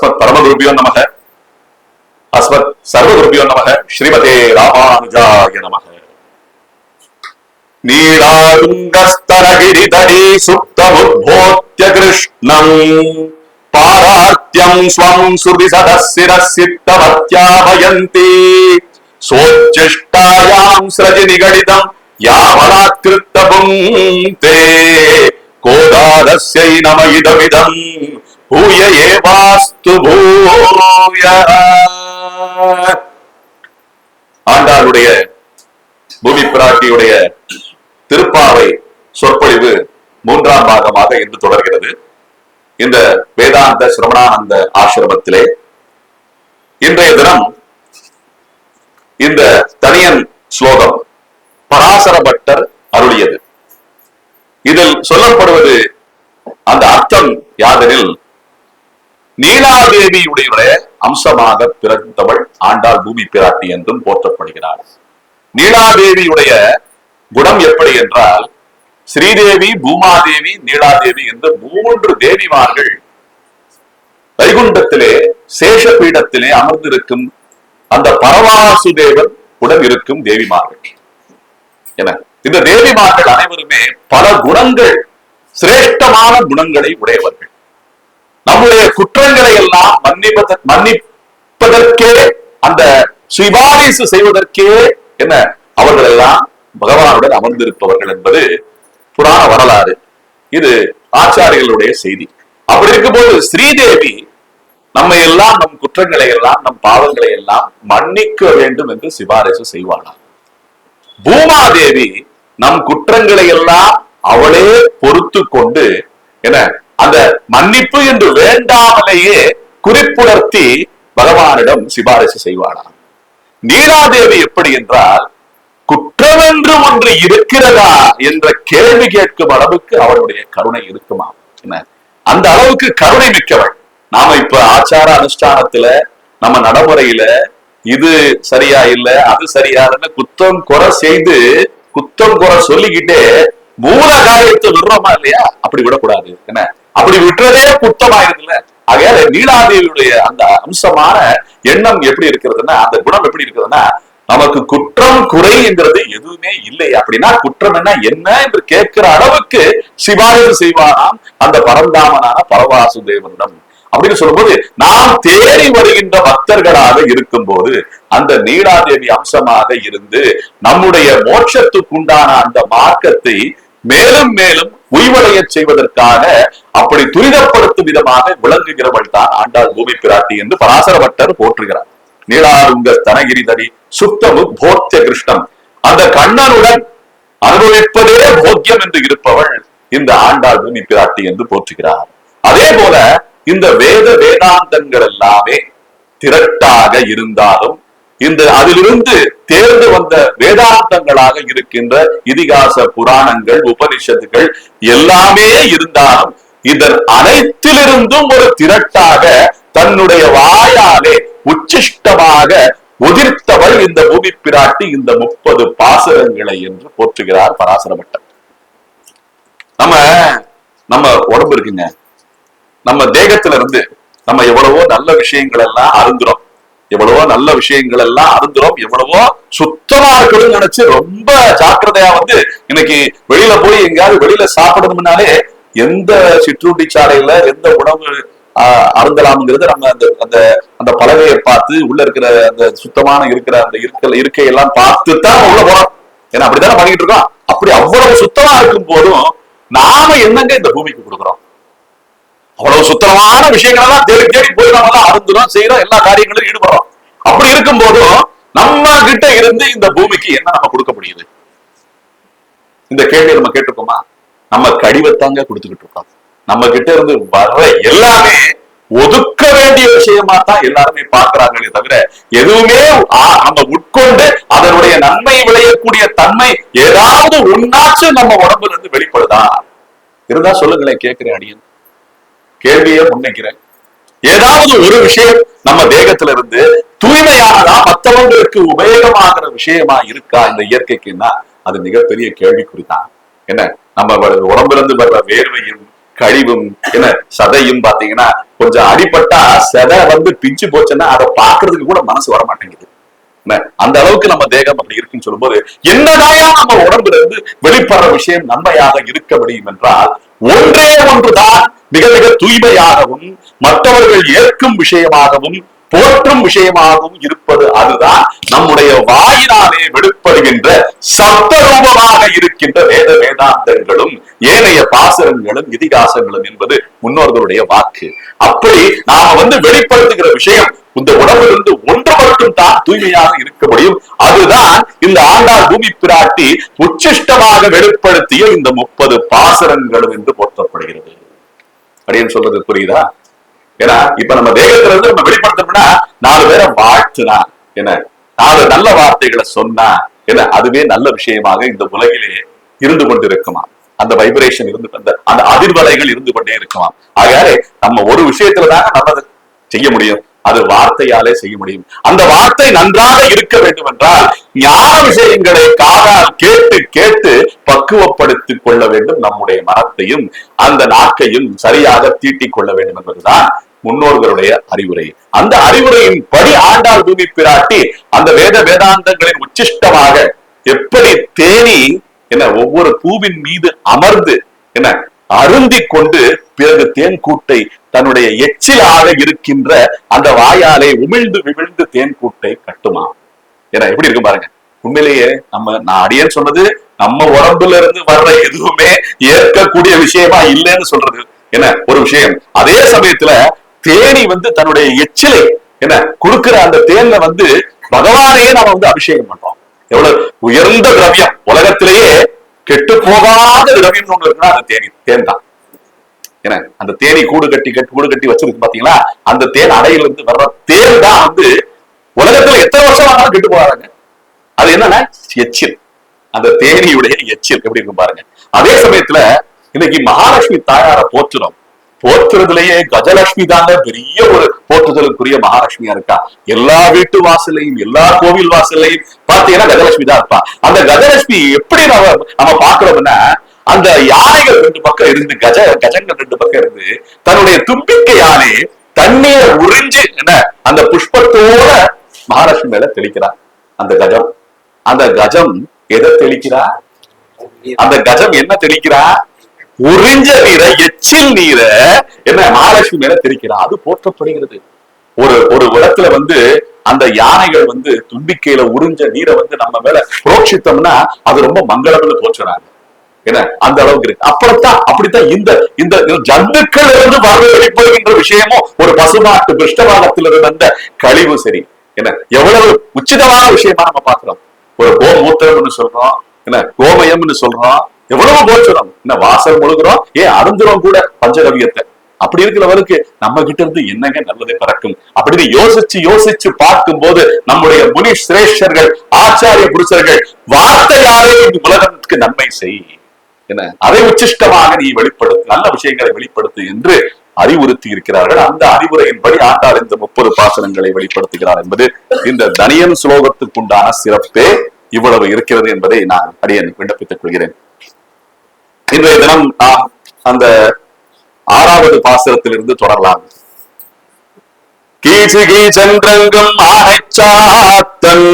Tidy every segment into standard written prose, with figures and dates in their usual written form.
அஸ்மத் பரமகுருபியோ நமக, அஸ்மத் சர்வகுருபியோ நமக, ஸ்ரீமதே ராமானுஜாய நமக. நீலாதுங்கஸ்தரகிரிதடி சுப்தமுத்போத்ய கிருஷ்ணம் பாரார்த்தியம் ஸ்வம் ஸ்ருதி சதசிரசித்தவத்யாபயந்தி சோச்சிஷ்டாயாம் ஸ்ரஜி நிகடிதம் யாவனாத்கிருத்த புங்கே கோதாரஸ்யை நம இதமிதம் பூய ஏவாஸ்து பூய. ஆண்டாளுடைய பூமி பிராட்டியுடைய திருப்பாவை சொற்பொழிவு 3ஆம் பாகமாக இன்று தொடர்கிறது. இந்த வேதாந்த சிரவணானந்த ஆசிரமத்திலே இன்றைய தினம் இந்த தனியன் ஸ்லோகம் பராசர பட்டர் அருளியது. இதில் சொல்லப்படுவது அந்த அர்த்தம் யாதெனில், நீலாதேவியுடைய அம்சமாக பிறந்தவள் ஆண்டாள் பூமி பிராட்டி என்றும் போற்றப்படுகிறாள். நீலாதேவியுடைய குணம் எப்படி என்றால், ஸ்ரீதேவி, பூமாதேவி, நீலாதேவி என்று 3 தேவிமார்கள் வைகுண்டத்திலே சேஷபீடத்திலே அமர்ந்திருக்கும் அந்த பரவாசுதேவன் உடன் இருக்கும் தேவிமார்கள் என இந்த தேவிமார்கள் அனைவருமே பல குணங்கள், சிரேஷ்டமான குணங்களை உடையவர்கள். நம்முடைய குற்றங்களை எல்லாம் மன்னிப்பதற்கே, அந்த சிபாரிசு செய்வதற்கே என்ன அவர்கள் எல்லாம் பகவானுடன் அமர்ந்திருப்பவர்கள் என்பது புராண வரலாறு. இது ஆச்சாரியர்களுடைய செய்தி. அப்படி இருக்கும்போது ஸ்ரீதேவி நம்மை எல்லாம், நம் குற்றங்களை எல்லாம், நம் பாவங்களை எல்லாம் மன்னிக்க வேண்டும் என்று சிபாரிசு செய்வாளாம். பூமாதேவி நம் குற்றங்களை எல்லாம் அவளே பொறுத்து கொண்டு என அந்த மன்னிப்பு என்று வேண்டாமலேயே குறிப்புணர்த்தி பகவானிடம் சிபாரிசு செய்வாளாம். நீலாதேவி எப்படி என்றால், குற்றமென்று ஒன்று இருக்கிறதா என்ற கேள்வி கேட்கும் அளவுக்கு அவளுடைய கருணை இருக்குமா என்ன, அந்த அளவுக்கு கருணை மிக்கவள். நாம இப்ப ஆச்சார அனுஷ்டானத்துல நம்ம நடைமுறையில இது சரியா இல்ல, அது சரியா இல்ல, குத்தம் குறை செய்து குத்தம் குறை சொல்லிக்கிட்டே மூல காரியத்தை விடுறோமா இல்லையா? அப்படி விடக்கூடாது என்ன, அப்படி விட்டுறதே குத்தமாயிருதுல்ல. ஆகையால நீலாதேவியுடைய அந்த அம்சமான எண்ணம் எப்படி இருக்கிறதுன்னா, அந்த குணம் எப்படி இருக்கிறதுன்னா, நமக்கு குற்றம் குறைங்கிறது எதுவுமே இல்லை. அப்படின்னா குற்றம் என்ன என்று கேட்கிற அளவுக்கு சிபாரிசு செய்வானாம் அந்த பரந்தாமனான பரவாசுதேவனிடம். அப்படின்னு சொல்லும்போது, நாம் தேடி வருகின்ற பக்தர்களாக இருக்கும் போது அந்த நீலாதேவி அம்சமாக இருந்து நம்முடைய மோட்சத்துக்குண்டான அந்த மார்க்கத்தை மேலும் மேலும் உய்வடைய செய்வதற்காக அப்படி துரிதப்படுத்தும் விதமாக விளங்குகிறவள் தான் ஆண்டாள் பூமி பிராட்டி என்று பராசர பட்டர் போற்றுகிறார். நீலாருங்க தனகிரிதடி சுத்தமு போத்திய கிருஷ்ணம், அந்த கண்ணனுடன் அனுபவிப்பதே போக்கியம் என்று இருப்பவள் இந்த ஆண்டாள் பூமி பிராட்டி என்று போற்றுகிறார். அதே போல இந்த வேதாந்தங்கள் எல்லாமே திரட்டாக இருந்தாலும், இந்த அதிலிருந்து தேர்ந்து வந்த வேதாந்தங்களாக இருக்கின்ற இதிகாச புராணங்கள், உபனிஷத்துகள் எல்லாமே இருந்தாலும், இதன் அனைத்திலிருந்தும் ஒரு திரட்டாக தன்னுடைய வாயாலே உச்சிஷ்டமாக உதிர்த்தவள் இந்த பூமி பிராட்டி இந்த 30 பாசுரங்களை என்று போற்றுகிறார் பராசர பட்டர். நம்ம உடம்பு இருக்குங்க, நம்ம தேகத்துல இருந்து நம்ம எவ்வளவோ நல்ல விஷயங்கள் எல்லாம் அருந்துறோம், எவ்வளவோ நல்ல விஷயங்கள் எல்லாம் அருந்துறோம், எவ்வளவோ சுத்தமா இருக்கணும்னு நினைச்சு ரொம்ப ஜாக்கிரதையா இன்னைக்கு வெளியில போய் எங்கேயாவது வெளியில சாப்பிடணும்னாலே எந்த சிற்றுண்டி சாலையில எந்த உணவு அருந்தலாம்ங்கிறது நம்ம அந்த அந்த பலகையை பார்த்து உள்ள இருக்கிற அந்த சுத்தமான இருக்கிற அந்த இருக்கையெல்லாம் பார்த்துதான் உள்ள போறோம். ஏன்னா அப்படித்தானே பண்ணிட்டு இருக்கோம். அப்படி அவ்வளவு சுத்தமா இருக்கும் போதும் நாம என்னங்க இந்த பூமிக்கு கொடுக்குறோம்? அவ்வளவு சுத்தமான விஷயங்கள் எல்லாம் தேடி தேடி போய் நம்ம எல்லாம் அருந்துறோம், செய்யறோம், எல்லா காரியங்களும் ஈடுபடுறோம். அப்படி இருக்கும் போதும் நம்ம கிட்ட இருந்து இந்த பூமிக்கு என்ன நம்ம கொடுக்க முடியுது? இந்த கேள்வியை நம்ம கேட்டிருக்கோமா? நம்ம கடிவத்தாங்க கொடுத்துக்கிட்டு இருக்கோம். நம்ம கிட்ட இருந்து வர்ற எல்லாமே ஒதுக்க வேண்டிய விஷயமா தான் எல்லாருமே பார்க்கிறாங்களே தவிர, எதுவுமே நம்ம உட்கொண்டு அதனுடைய நன்மை விளையக்கூடிய தன்மை ஏதாவது ஒன்னாச்சு நம்ம உடம்புல இருந்து வெளிப்படுதா இருந்தா சொல்லுங்களேன். கேட்கிறேன், அடியன் கேள்வியை முன்னைக்கிறேன். ஏதாவது ஒரு விஷயம் நம்ம தேகத்துல இருந்து தூய்மையானதா, மற்றவங்களுக்கு உபயோகமாகிற விஷயமா இருக்கா இந்த இயற்கைக்குன்னா அது மிகப்பெரிய கேள்விக்குறிதான். என்ன, நம்ம உடம்புல இருந்து வர்ற வேர்வையும் கழிவும் என்ன சதையும் பாத்தீங்கன்னா கொஞ்சம் அடிபட்டா சதை வந்து பிஞ்சு போச்சுன்னா அதை பாக்குறதுக்கு கூட மனசு வர மாட்டேங்குது. அந்த அளவுக்கு நம்ம தேகம் அப்படி இருக்குன்னு சொல்லும்போது என்னதான் நம்ம உடம்புல இருந்து வெளிப்படுற விஷயம் நன்மையாக இருக்க முடியும் என்றால் ஒன்றே ஒன்றுதான் மிக மிக தூய்மையாகவும் மற்றவர்கள் ஏற்கும் விஷயமாகவும் போற்றும் விஷயமாகவும் இருப்பது. அதுதான் நம்முடைய வாயினாலே வெளிப்படுகின்ற சப்த ரூபமாக இருக்கின்ற வேத வேதாந்தங்களும் ஏனைய பாசகங்களும் இதிகாசங்களும் என்பது முன்னோர்களுடைய வாக்கு. அப்படி நாம வந்து வெளிப்படுத்துகிற விஷயம் இந்த உடம்பிலிருந்து ஒன்று மட்டும் தான் தூய்மையாக இருக்க முடியும். அதுதான் இந்த ஆண்டாள் பூமி பிராட்டி உச்சிஷ்டமாக வெளிப்படுத்திய இந்த 30 பாசரங்களும் என்று போற்றப்படுகிறது. அப்படின்னு சொல்றது புரியுதா? ஏன்னா இப்ப நம்ம தேகத்துல இருந்து நம்ம வெளிப்படுத்தணும்னா 4 பேரை வாழ்த்துனா என்ன, 4 நல்ல வார்த்தைகளை சொன்னா என்ன, அதுவே நல்ல விஷயமாக இந்த உலகிலே இருந்து கொண்டு இருக்குமா, அந்த வைப்ரேஷன் இருந்து அந்த அதிர்வலைகள் இருந்து கொண்டே இருக்குமா. ஆகையாலே நம்ம ஒரு விஷயத்துலதாங்க நல்லது செய்ய முடியும், அது வார்த்தையாலே செய்ய முடியும். அந்த வார்த்தை நன்றாக இருக்க வேண்டும் என்றால் ஞான விஷயங்களை காதால் கேட்டு கேட்டு பக்குவப்படுத்திக் கொள்ள வேண்டும். நம்முடைய மனத்தையும் அந்த நாக்கையும் சரியாக தீட்டிக் கொள்ள வேண்டும் என்பதுதான் முன்னோர்களுடைய அறிவுரை. அந்த அறிவுரையின் படி ஆண்டாள் பூமி பிராட்டி அந்த வேத வேதாந்தங்களின் உச்சிஷ்டமாக எப்படி தேனி என்ன ஒவ்வொரு பூவின் மீது அமர்ந்து என்ன அருந்தி கொண்டு பிறகு தேன் கூட்டை தன்னுடைய எச்சிலாக இருக்கின்ற அந்த வாயாலே உமிழ்ந்து விமிழ்ந்து தேன் கூட்டை கட்டுமா. ஏன்னா எப்படி இருக்கு பாருங்க. உண்மையிலேயே நான் அடியேன்னு சொன்னது நம்ம உடம்புல இருந்து வர்ற எதுவுமே ஏற்கக்கூடிய விஷயமா இல்லைன்னு சொல்றது என்ன ஒரு விஷயம். அதே சமயத்துல தேனி வந்து தன்னுடைய எச்சிலை என்ன கொடுக்கிற அந்த தேன்ல வந்து பகவானையே நாம வந்து அபிஷேகம் பண்றோம். எவ்வளவு உயர்ந்த திரவியம், உலகத்திலேயே கெட்டு போகாத திரவியம் ஒண்ணு இருக்குன்னா அது தேன் தான். ஏன்னா அந்த தேனி கூடு கட்டி வச்சிருக்கு பாத்தீங்களா, அந்த தேன் அடையில இருந்து வர்ற தேன் தான் வந்து உலகத்துல எத்தனை வருஷம் ஆனாலும் கெட்டு போறாங்க. அது என்னன்னா எச்சில், அந்த தேனியுடைய எச்சில் எப்படி இருக்கும் பாருங்க. அதே சமயத்துல இன்னைக்கு மகாலட்சுமி தாயார போற்றுறதுலயே கஜலட்சுமி தாங்க பெரிய ஒரு போற்றுதலுக்குரிய மகாலட்சுமியா இருக்கா. எல்லா வீட்டு வாசலையும் எல்லா கோவில் வாசலையும் பாத்தீங்கன்னா கஜலட்சுமி தான் இருப்பா. அந்த கஜலட்சுமி எப்படி நம்ம பாக்குறோம்னா, அந்த யானைகள் 2 பக்கம் இருந்து கஜங்கள் 2 பக்கம் இருந்து தன்னுடைய தும்பிக்கையாலே தண்ணீரை உறிஞ்சு என்ன அந்த புஷ்பத்தோட மகாலட்சுமி மேல தெளிக்கிறார். அந்த கஜம் எதை தெளிக்கிறா? அந்த கஜம் என்ன தெளிக்கிறா? உறிஞ்ச நீரை, எச்சில் நீரை என்ன மகாலட்சுமி மேல தெளிக்கிறா. அது போற்றப்படுகிறது. ஒரு இடத்துல வந்து அந்த யானைகள் வந்து தும்பிக்கையில உறிஞ்ச நீரை வந்து நம்ம மேல புரோட்சித்தோம்னா அது ரொம்ப மங்களம்னு போற்றுறாங்க. என்ன அந்த அளவுக்கு இருக்கு. அப்படித்தான் இந்த ஜந்துக்கள் இருந்து வரவழைப்படுகின்ற விஷயமும் ஒரு பசுமாட்டு பிருஷ்டபாகத்தில் இருந்த அந்த கழிவு சரி என்ன எவ்வளவு உச்சிதமான விஷயமா நம்ம பாக்குறோம். ஒரு கோமூத்திரம்னு சொல்றோம், என்ன கோமயம்னு சொல்றோம், எவ்வளவு போச்சுறோம், என்ன வாசல் முழுகிறோம், அருந்துறோம் கூட பஞ்சகவியத்தை. அப்படி இருக்கிறவருக்கு நம்ம கிட்ட இருந்து என்னங்க நல்லதை பிறக்கும் அப்படின்னு யோசிச்சு பார்க்கும் போது நம்முடைய முனி சிரேஷ்டர்கள் ஆச்சாரிய புருஷர்கள் வார்த்தையாலே இந்த உலகத்துக்கு நன்மை செய் என்ன அதை உச்சிஷ்டமாக நீ வெளிப்படுத்து, நல்ல விஷயங்களை வெளிப்படுத்து என்று அறிவுறுத்தி இருக்கிறார்கள். அந்த அறிவுரையின்படி ஆண்டாள் இந்த 30 பாசனங்களை வெளிப்படுத்துகிறார் என்பது இந்த தனியன் ஸ்லோகத்துக்குண்டான சிறப்பே இவ்வளவு இருக்கிறது என்பதை நான் அடியேன் விண்ணப்பித்துக் கொள்கிறேன். இன்றைய தினம் நாம் அந்த 6வது பாசனத்திலிருந்து தொடரலாம். கீழ்சிகி சென்றங்கும் ஆனைச்சாத்தன்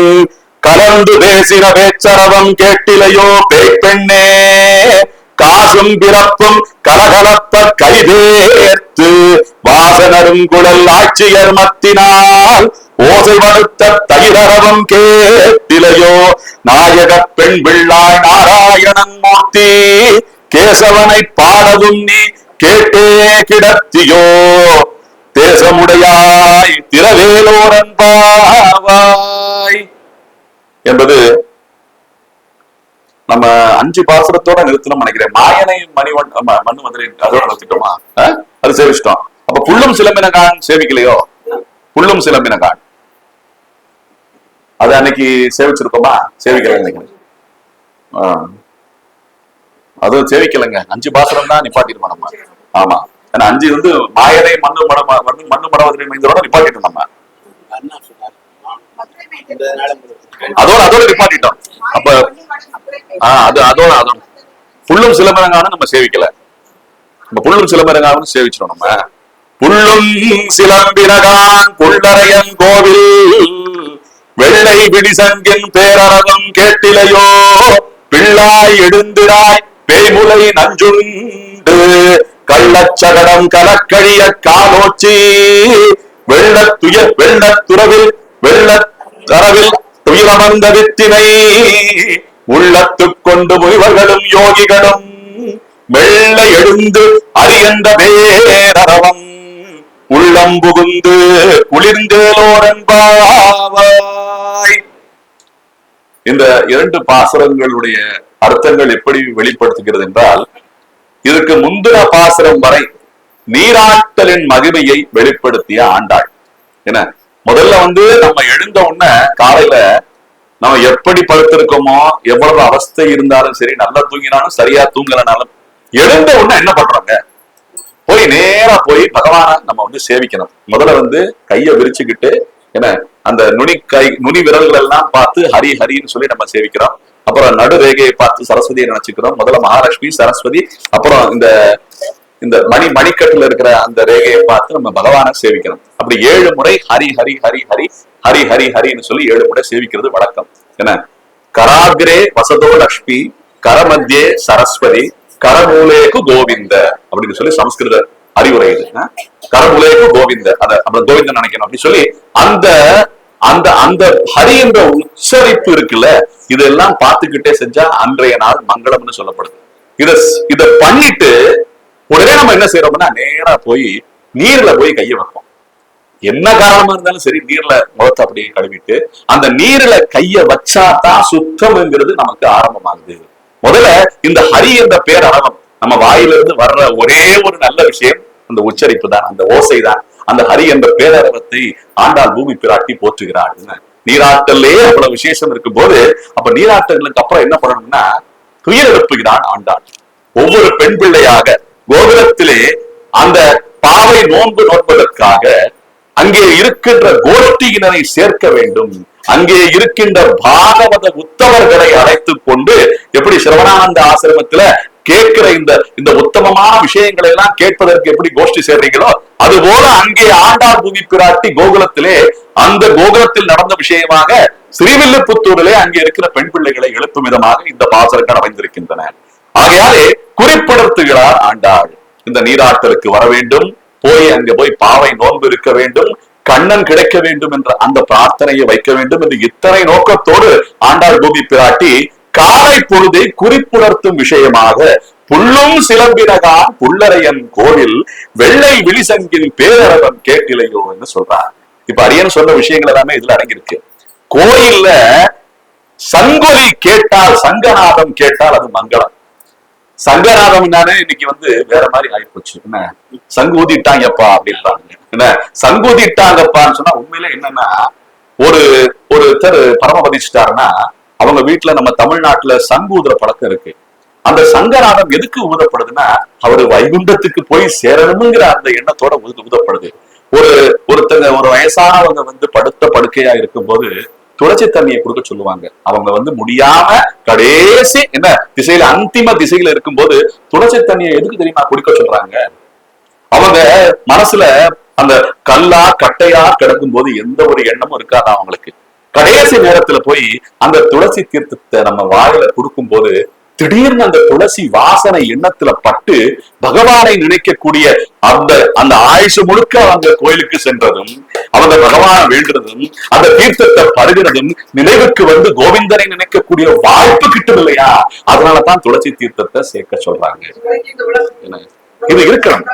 கலந்து பேசின பேச்சரவம் கேட்டிலையோ பேய்பெண்ணே, காசும் பிறப்பும் கலகலப்ப கைதேர்த்து வாசனருங்குழல் ஆட்சியர் மத்தினால் ஓசை வடுத்த தயிரரவம் கேட்டிலையோ, நாயக பெண் பிள்ளாய் நாராயணன் மூர்த்தி கேசவனை பாடவும் நீ கேட்டே கிடத்தியோ, தேசமுடையாய் திரவேலோரன் பாவாய் என்பது நம்ம 5 பாசுரத்தோட நிறுத்தணும் நினைக்கிறேன். மாயனை மண்ணு மதுரை அதோட நிறுத்திட்டோமா? அது சேவிச்சிட்டோம். அப்ப புள்ளும் சிலம்பினகான் சேவிக்கலையோ? புள்ளும் சிலம்பினகான் அது அன்னைக்கு சேவிச்சிருக்கோமா? சேவிக்கல நினைக்கிறேன். அதுவும் சேவிக்கலைங்க. 5 பாசுரம் தான் நிப்பாட்டிருக்கோம் நம்ம. ஆமா, ஏன்னா 5 வந்து மாயனை மண்ணு மடவதிரை மைந்தரோட நிப்பாட்டிட்டோம் நம்ம. அதோட நிப்பாட்டிட்டோம். அப்ப அதோட புள்ளும் சிலம்பரங்கான நம்ம சேவிக்கல. நம்ம புள்ளும் சிலம்பினகான்னு சேவிச்சிடும். நம்ம புள்ளும் சிலம்பினகான் புள்ளரையன் கோவில் வெள்ளை விடிசங்கின் பேரரவம் கேட்டிலையோ பிள்ளாய் எழுந்திராய் பேய்முலை நஞ்சுண்டு கள்ளச்சகடம் கலக்கழிய காலோச்சி வெள்ளத்துறவில் வெள்ளத்தரவில் துயிலமர்ந்த வித்தினை உள்ளத்து கொண்டு முனிவர்களும் யோகிகளும் மெல்ல எழுந்து அறியந்த பேரரவம் உள்ளம் புகுந்து குளிர்ந்தேலோரன்பாவாய். இந்த இரண்டு பாசுரங்களுடைய அர்த்தங்கள் எப்படி வெளிப்படுத்துகிறது என்றால், இதுக்கு முந்தின பாசுரம் வரை நீராட்டலின் மகிமையை வெளிப்படுத்திய ஆண்டாள். என்ன முதல்ல நம்ம எழுந்த உடனே காலையில நம்ம எப்படி படுத்திருக்கோமோ, எவ்வளவு அவஸ்தை இருந்தாலும் சரி, நல்லா தூங்கினாலும் சரியா தூங்கலனாலும் எழுந்த உடனே என்ன பண்றாங்க, போய் நேரா போய் பகவான நம்ம சேவிக்கணும். முதல்ல கையை விரிச்சுக்கிட்டு என்ன அந்த நுனி விரல்கள் எல்லாம் பார்த்து ஹரி ஹரின்னு சொல்லி நம்ம சேவிக்கிறோம். அப்புறம் நடு ரேகையை பார்த்து சரஸ்வதியை நினைச்சுக்கிறோம். முதல்ல மகாலட்சுமி சரஸ்வதி, அப்புறம் இந்த மணிக்கட்டுல இருக்கிற அந்த ரேகையை பார்த்து நம்ம பகவானை சேவிக்கணும். அப்படி 7 முறை ஹரி ஹரி ஹரி ஹரி ஹரி ஹரி ஹரின்னு சொல்லி 7 முறை சேவிக்கிறது வழக்கம். என்ன கராகிரே வசதோ லக்ஷ்மி கரமத்தியே சரஸ்வதி கரமூலேக்கு கோவிந்த அப்படின்னு சொல்லி சமஸ்கிருத அறிவுரை இது. கரமூலேக்கு கோவிந்த, அப்புறம் கோவிந்தன் நினைக்கணும் அப்படி சொல்லி அந்த அந்த அந்த ஹரி என்ற உச்சரிப்பு இருக்குல்ல, இதெல்லாம் பார்த்துக்கிட்டே செஞ்சா அன்றைய நாள் மங்களம்னு சொல்லப்படுது. இத பண்ணிட்டு உடனே நம்ம என்ன செய்யறோம்னா, நேரா போய் நீர்ல போய் கைய வைப்போம். என்ன காரணமா இருந்தாலும் சரி, நீர்ல முகத்தை அப்படியே கழுவிட்டு அந்த நீர்ல கைய வச்சாதான் சுத்தம்ங்கிறது நமக்கு ஆரம்பமாகுது. முதல்ல இந்த ஹரி என்ற பேரரவம் நம்ம வாயிலிருந்து வர்ற ஒரே ஒரு நல்ல விஷயம் அந்த உச்சரிப்பு தான், அந்த ஓசை தான். அந்த ஹரி என்ற பேரரவத்தை ஆண்டாள் பூமி பிராட்டி போற்றுகிறாள். நீராட்டல்லே அவ்வளவு விசேஷம் இருக்கும் போது, அப்ப நீராட்டங்களுக்கு அப்புறம் என்ன பண்ணணும்னா துயர் எழுப்புகிறான் ஆண்டாள். ஒவ்வொரு பெண் பிள்ளையாக கோகுலத்திலே அந்த பாவை நோன்பு நோன்பதற்காக அங்கே இருக்கின்ற கோஷ்டியினரை சேர்க்க வேண்டும். அங்கே இருக்கின்ற பாகவத உத்தவர்களை அழைத்துக் கொண்டு, எப்படி சிரவணானந்த ஆசிரமத்துல கேட்கிற இந்த உத்தமமான விஷயங்களை எல்லாம் கேட்பதற்கு எப்படி கோஷ்டி சேர்றீங்களோ, அது போல அங்கே ஆண்டாள் பூமி பிராட்டி கோகுலத்திலே அந்த கோகுலத்தில் நடந்த விஷயமாக ஸ்ரீவில்லிபுத்தூரிலே அங்கே இருக்கிற பெண் பிள்ளைகளை எழுப்பும் விதமாக இந்த பாசுரங்கள் அமைந்திருக்கின்றன. ஆகையாலே குறிப்பிடத்துகிறார் ஆண்டாள், இந்த நீராட்டலுக்கு வர வேண்டும், அங்க போய் பாவை நோன்பு இருக்க வேண்டும், கண்ணன் கிடைக்க வேண்டும் என்ற அந்த பிரார்த்தனையை வைக்க வேண்டும் என்று இத்தனை நோக்கத்தோடு ஆண்டாள் பூமி பிராட்டி காலை பொழுதை குறிப்புணர்த்தும் விஷயமாக புள்ளும் சிலம்பினகான் புள்ளரையன் கோவில் வெள்ளை விழிசங்கின் பேரரவன் கேட்டிலையோ என்று சொல்றார். இப்ப அரியன் சொன்ன விஷயங்கள் எல்லாமே இதுல அடங்கியிருக்கு. கோயில்ல சங்கொலி கேட்டால், சங்கநாதம் கேட்டால் அது மங்களம். சங்கநாதம் இன்னைக்கு வேற மாதிரி ஆயிப்போச்சு. என்ன சங்கு ஊதிட்டாங்கப்பா அப்படின்றாங்க. என்ன சங்கு ஊதிட்டாங்கப்பான்னு சொன்னா உண்மையில என்னன்னா, ஒருத்தர் பரமபதிச்சிட்டாருன்னா அவங்க வீட்டுல நம்ம தமிழ்நாட்டுல சங்கு ஊதுற பழக்கம் இருக்கு. அந்த சங்கநாதம் எதுக்கு ஊதப்படுதுன்னா, அவரு வைகுண்டத்துக்கு போய் சேரணுங்கிற அந்த எண்ணத்தோட ஊதப்படுது. ஒருத்தங்க ஒரு வயசானவங்க படுத்த படுக்கையா இருக்கும் போது துளசி தண்ணியை கொடுக்க சொல்லுவாங்க. அவங்க முடியாம கடைசி என்ன திசையில அந்திம திசையில இருக்கும் போது துளசி தண்ணியை எதுக்கு தெரியுமா குடிக்க சொல்றாங்க? அவங்க மனசுல அந்த கல்லா கட்டையா கிடக்கும் போது எந்த ஒரு எண்ணமும் இருக்காது அவங்களுக்கு. கடைசி நேரத்துல போய் அந்த துளசி தீர்த்தத்தை நம்ம வாயில கொடுக்கும் போது திடீர்னு அந்த துளசி வாசனை எண்ணத்துல பட்டு பகவானை நினைக்கக்கூடிய அந்த ஆயுசு முழுக்க அவங்க கோயிலுக்கு சென்றதும், அவங்க பகவானை வேண்டுறதும், அந்த தீர்த்தத்தை பருகிறதும் நினைவுக்கு கோவிந்தனை நினைக்கக்கூடிய வாய்ப்பு கிட்டும் இல்லையா? அதனாலதான் துளசி தீர்த்தத்தை சேர்க்க சொல்றாங்க. இது இருக்கணும்.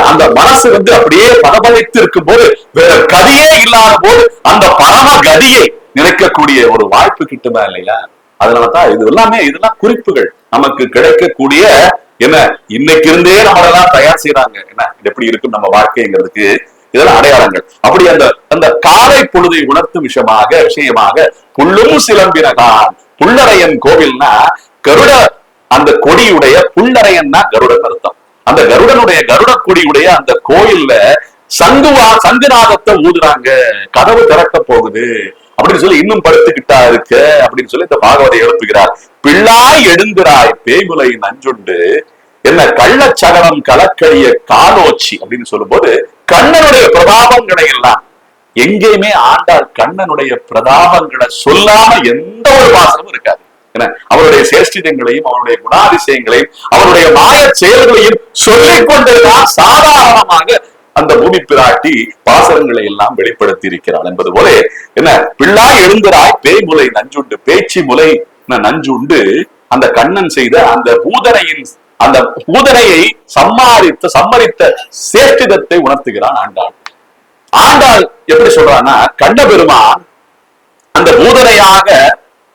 அந்த மனசு அப்படியே பரபதைத்து இருக்கும் போது, வேற கதியே இல்லாத போது அந்த பரம கதியை நினைக்கக்கூடிய ஒரு வாய்ப்பு கிட்டுமா இல்லையா? அதனாலதான் இதெல்லாம் குறிப்புகள் நமக்கு கிடைக்கக்கூடிய. என்ன இன்னைக்கு இருந்தே நம்மளெல்லாம் தயார் செய்யறாங்க. என்ன இது எப்படி இருக்கும் நம்ம வாழ்க்கைங்கிறதுக்கு இதெல்லாம் அடையாளங்கள். அப்படி அந்த காலை பொழுதை உணர்த்தும் விஷயமாக புள்ளும் சிலம்பினகான் புள்ளரையன் கோவில்னா கருட அந்த கொடியுடைய, புள்ளரையன்னா கருடன் அர்த்தம். அந்த கருட கொடியுடைய அந்த கோயில்ல சங்குநாதத்தை ஊதுறாங்க. கதவு திறக்க போகுது அப்படின்னு சொல்லி இன்னும் படுத்துக்கிட்டா இருக்கு அப்படின்னு சொல்லி இந்த பாகவதை எழுப்புகிறார். பிள்ளாய் எழுந்திராய் பேய்முலை நஞ்சுண்டு என்ன கள்ளச்சகடம் கலக்கழிய காலோச்சி அப்படின்னு சொல்லும் போது கண்ணனுடைய பிரதாபங்களை எல்லாம் எங்கேயுமே ஆண்டாள் கண்ணனுடைய பிரதாபங்களை சொல்லாம எந்த ஒரு வாசனமும் இருக்காது. அவருடைய சேஷ்டிதங்களையும் அவருடைய குணாதிசயங்களையும் அவருடைய மாய செயல்களையும் சொல்லிக் கொண்டேதான் சாதாரணமாக அந்த பூமி பிராட்டி பாசனங்களை எல்லாம் வெளிப்படுத்தி இருக்கிறாள் என்பது போல என்ன பிள்ளாய் எழுந்தராய் பேய்முலை நஞ்சுண்டு பேச்சு முலை நஞ்சுண்டு அந்த கண்ணன் செய்த அந்த பூதனையை சம்மரித்த சேஷ்டிதத்தை உணர்த்துகிறான் ஆண்டாள். ஆண்டாள் எப்படி சொல்றான்னா, கண்ண பெருமான் அந்த பூதனையாக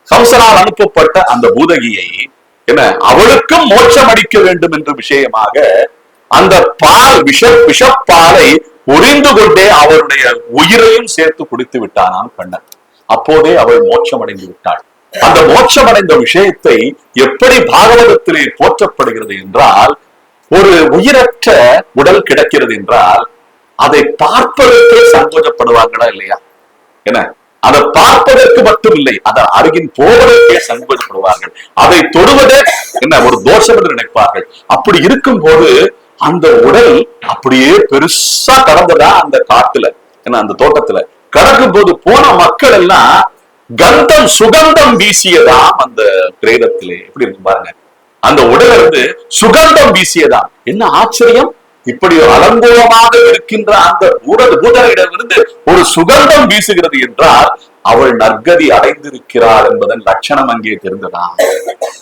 கம்சனால் அனுப்பப்பட்ட அந்த பூதகியை என்ன அவளுக்கும் மோட்சம் அளிக்க வேண்டும் என்ற விஷயமாக அந்த விஷப்பாலை உறிந்து கொண்டே அவருடைய உயிரையும் சேர்த்து குடித்து விட்டானாம் கண்ணன். அப்போதே அவள் மோட்சம் அடைந்து விட்டாள். அந்த மோட்சம் அடைந்த விஷயத்தை எப்படி பாகவதத்திலே போற்றப்படுகிறது என்றால், ஒரு உயிரற்ற உடல் கிடக்கிறது என்றால் அதை பார்ப்பதற்கே சங்கோஜப்படுவாங்களா இல்லையா? என்ன அதை பார்ப்பதற்கு மட்டும் இல்லை, அதை அருகின் போவதற்கே சங்கோஜப்படுவார்கள். அதை தொடுவதே என்ன ஒரு தோஷம் என்று நினைப்பார்கள். அப்படி இருக்கும் போது அந்த உடல் அப்படியே பெருசா கடந்ததா அந்த காட்டுல, என்ன அந்த தோட்டத்துல கடக்கும் போது போன மக்கள் எல்லாம் கந்தம் சுகந்தம் வீசியதாம் அந்த பிரேதத்திலே. எப்படி இருக்கு பாருங்க, அந்த உடல இருந்து சுகந்தம் வீசியதாம். என்ன ஆச்சரியம்! இப்படி ஒரு அலங்கோலமாக இருக்கின்ற அந்த பூதனையிடமிருந்து ஒரு சுகந்தம் வீசுகிறது என்றால் அவள் நற்கதி அடைந்திருக்கிறாள் என்பதன் லட்சணம் அங்கே தெரிந்ததான்.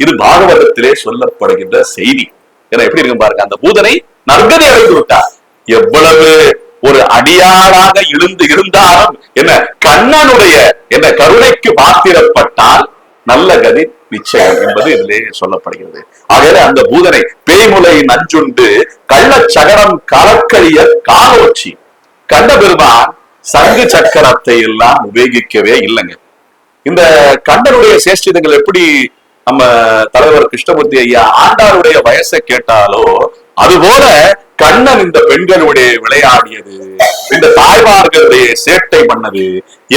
இது பாகவதத்திலே சொல்லப்படுகின்ற செய்தி. ஏன்னா எப்படி இருக்கு பாருங்க, அந்த பூதனை நற்கதி அடைந்து விட்டார். எவ்வளவு ஒரு அடியாளாக இருந்தாலும் என்ன கண்ணனுடைய என்ன கருணைக்கு பாத்திரப்பட்டால் நல்ல கதி நிச்சயம் என்பது இதிலே சொல்லப்படுகிறது. ஆகவே அந்த பூதனை பேய்முலை நஞ்சுண்டு கள்ளச்சகரம் கலக்கழிய காலோச்சி. கண்ண பெருமான் சங்கு சக்கரத்தை எல்லாம் உபயோகிக்கவே இல்லைங்க. இந்த கண்ணனுடைய சேஷ்டிதங்கள் எப்படி நம்ம தலைவர் கிருஷ்ணமூர்த்தி ஐயா ஆண்டாருடைய வயசை கேட்டாலோ அதுபோல கண்ணன் இந்த பெண்களுடைய விளையாடியது, இந்த தாய்மார்களுடைய சேட்டை பண்ணது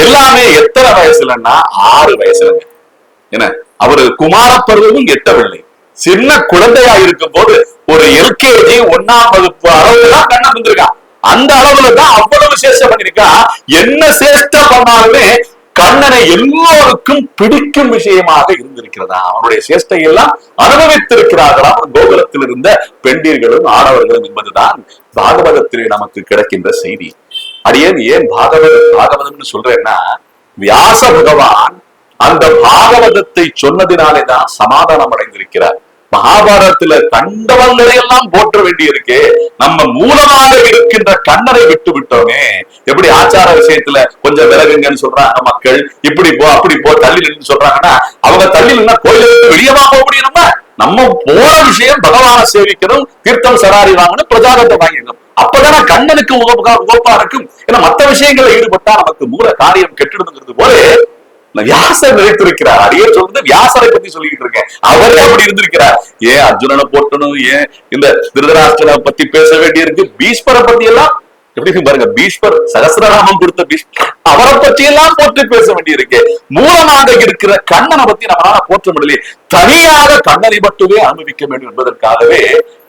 எல்லாமே எத்தனை வயசுலன்னா 6 வயசுலங்க. என்ன அவரு குமார பருவமும் எட்டவில்லை. சின்ன குழந்தையா இருக்கும் போது ஒரு LKG 1ஆம் வகுப்பு அளவுதான் கண்ணன் வந்திருக்கான். அந்த அளவுல தான் அவ்வளவு சேஷ்டை பண்ணிருக்கா. என்ன சேஷ்டை பண்ணாலுமே கண்ணனை எல்லோருக்கும் பிடிக்கும் விஷயமாக இருந்திருக்கிறதா. அவனுடைய சேஷ்டை எல்லாம் அனுபவித்திருக்கிறார்களாம் கோகுலத்தில் இருந்த பெண்டீர்களும் ஆடவர்களும் என்பதுதான் பாகவதத்திலே நமக்கு கிடைக்கின்ற செய்தி. அடியேன் ஏன் பாகவதம்னு சொல்றேன்னா, வியாச பகவான் அந்த பாகவதத்தை சொன்னதினாலேதான் சமாதானம் அடைந்திருக்கிறார். மகாபாரதத்துல கண்டவங்களை எல்லாம் போற்ற வேண்டி இருக்கே, நம்ம மூலமாக இருக்கின்ற கண்ணனை விட்டு விட்டோமே. எப்படி ஆச்சார விஷயத்துல கொஞ்சம் விலகுங்கன்னு சொல்றாங்க மக்கள், இப்படி போ அப்படி போ தள்ளி நின்று சொல்றாங்கன்னா அவங்க தள்ளி நின்னா கோயிலுக்கு வெளியவா போக முடியும்? நம்ம போற விஷயம் பகவானை சேவிக்கணும், தீர்த்தம் சராரி வாங்கணும், பிரஜாதத்தை வாங்கிக்கணும். அப்பதானே கண்ணனுக்கு உகப்பா இருக்கும். ஏன்னா மற்ற விஷயங்களை ஈடுபட்டா நமக்கு மூல காரியம் கெட்டிடுங்கிறது போல வியாசர் நினைத்திருக்கிறார். அடியே சொல்றது வியாசரை பத்தி சொல்லிட்டு இருக்கேன். அவரே அப்படி இருந்திருக்கிறார். ஏன் அர்ஜுனனை போட்டணும், ஏன் இந்த திருதராஷ்டிரனை பத்தி பேச வேண்டி இருக்கு, பீஷ்மரை பத்தி எல்லாம் எப்படி பாருங்க, பீஷ்மர் சகசிரநாமம் கொடுத்த பீஷ்மர் அவரை பத்தி எல்லாம் போட்டு பேச வேண்டி இருக்கு. மூலமாக இருக்கிற கண்ணனை பத்தி நம்மளால போற்ற முடியல. தனியாக கண்ணனை மட்டுமே அனுபவிக்க வேண்டும் என்பதற்காகவே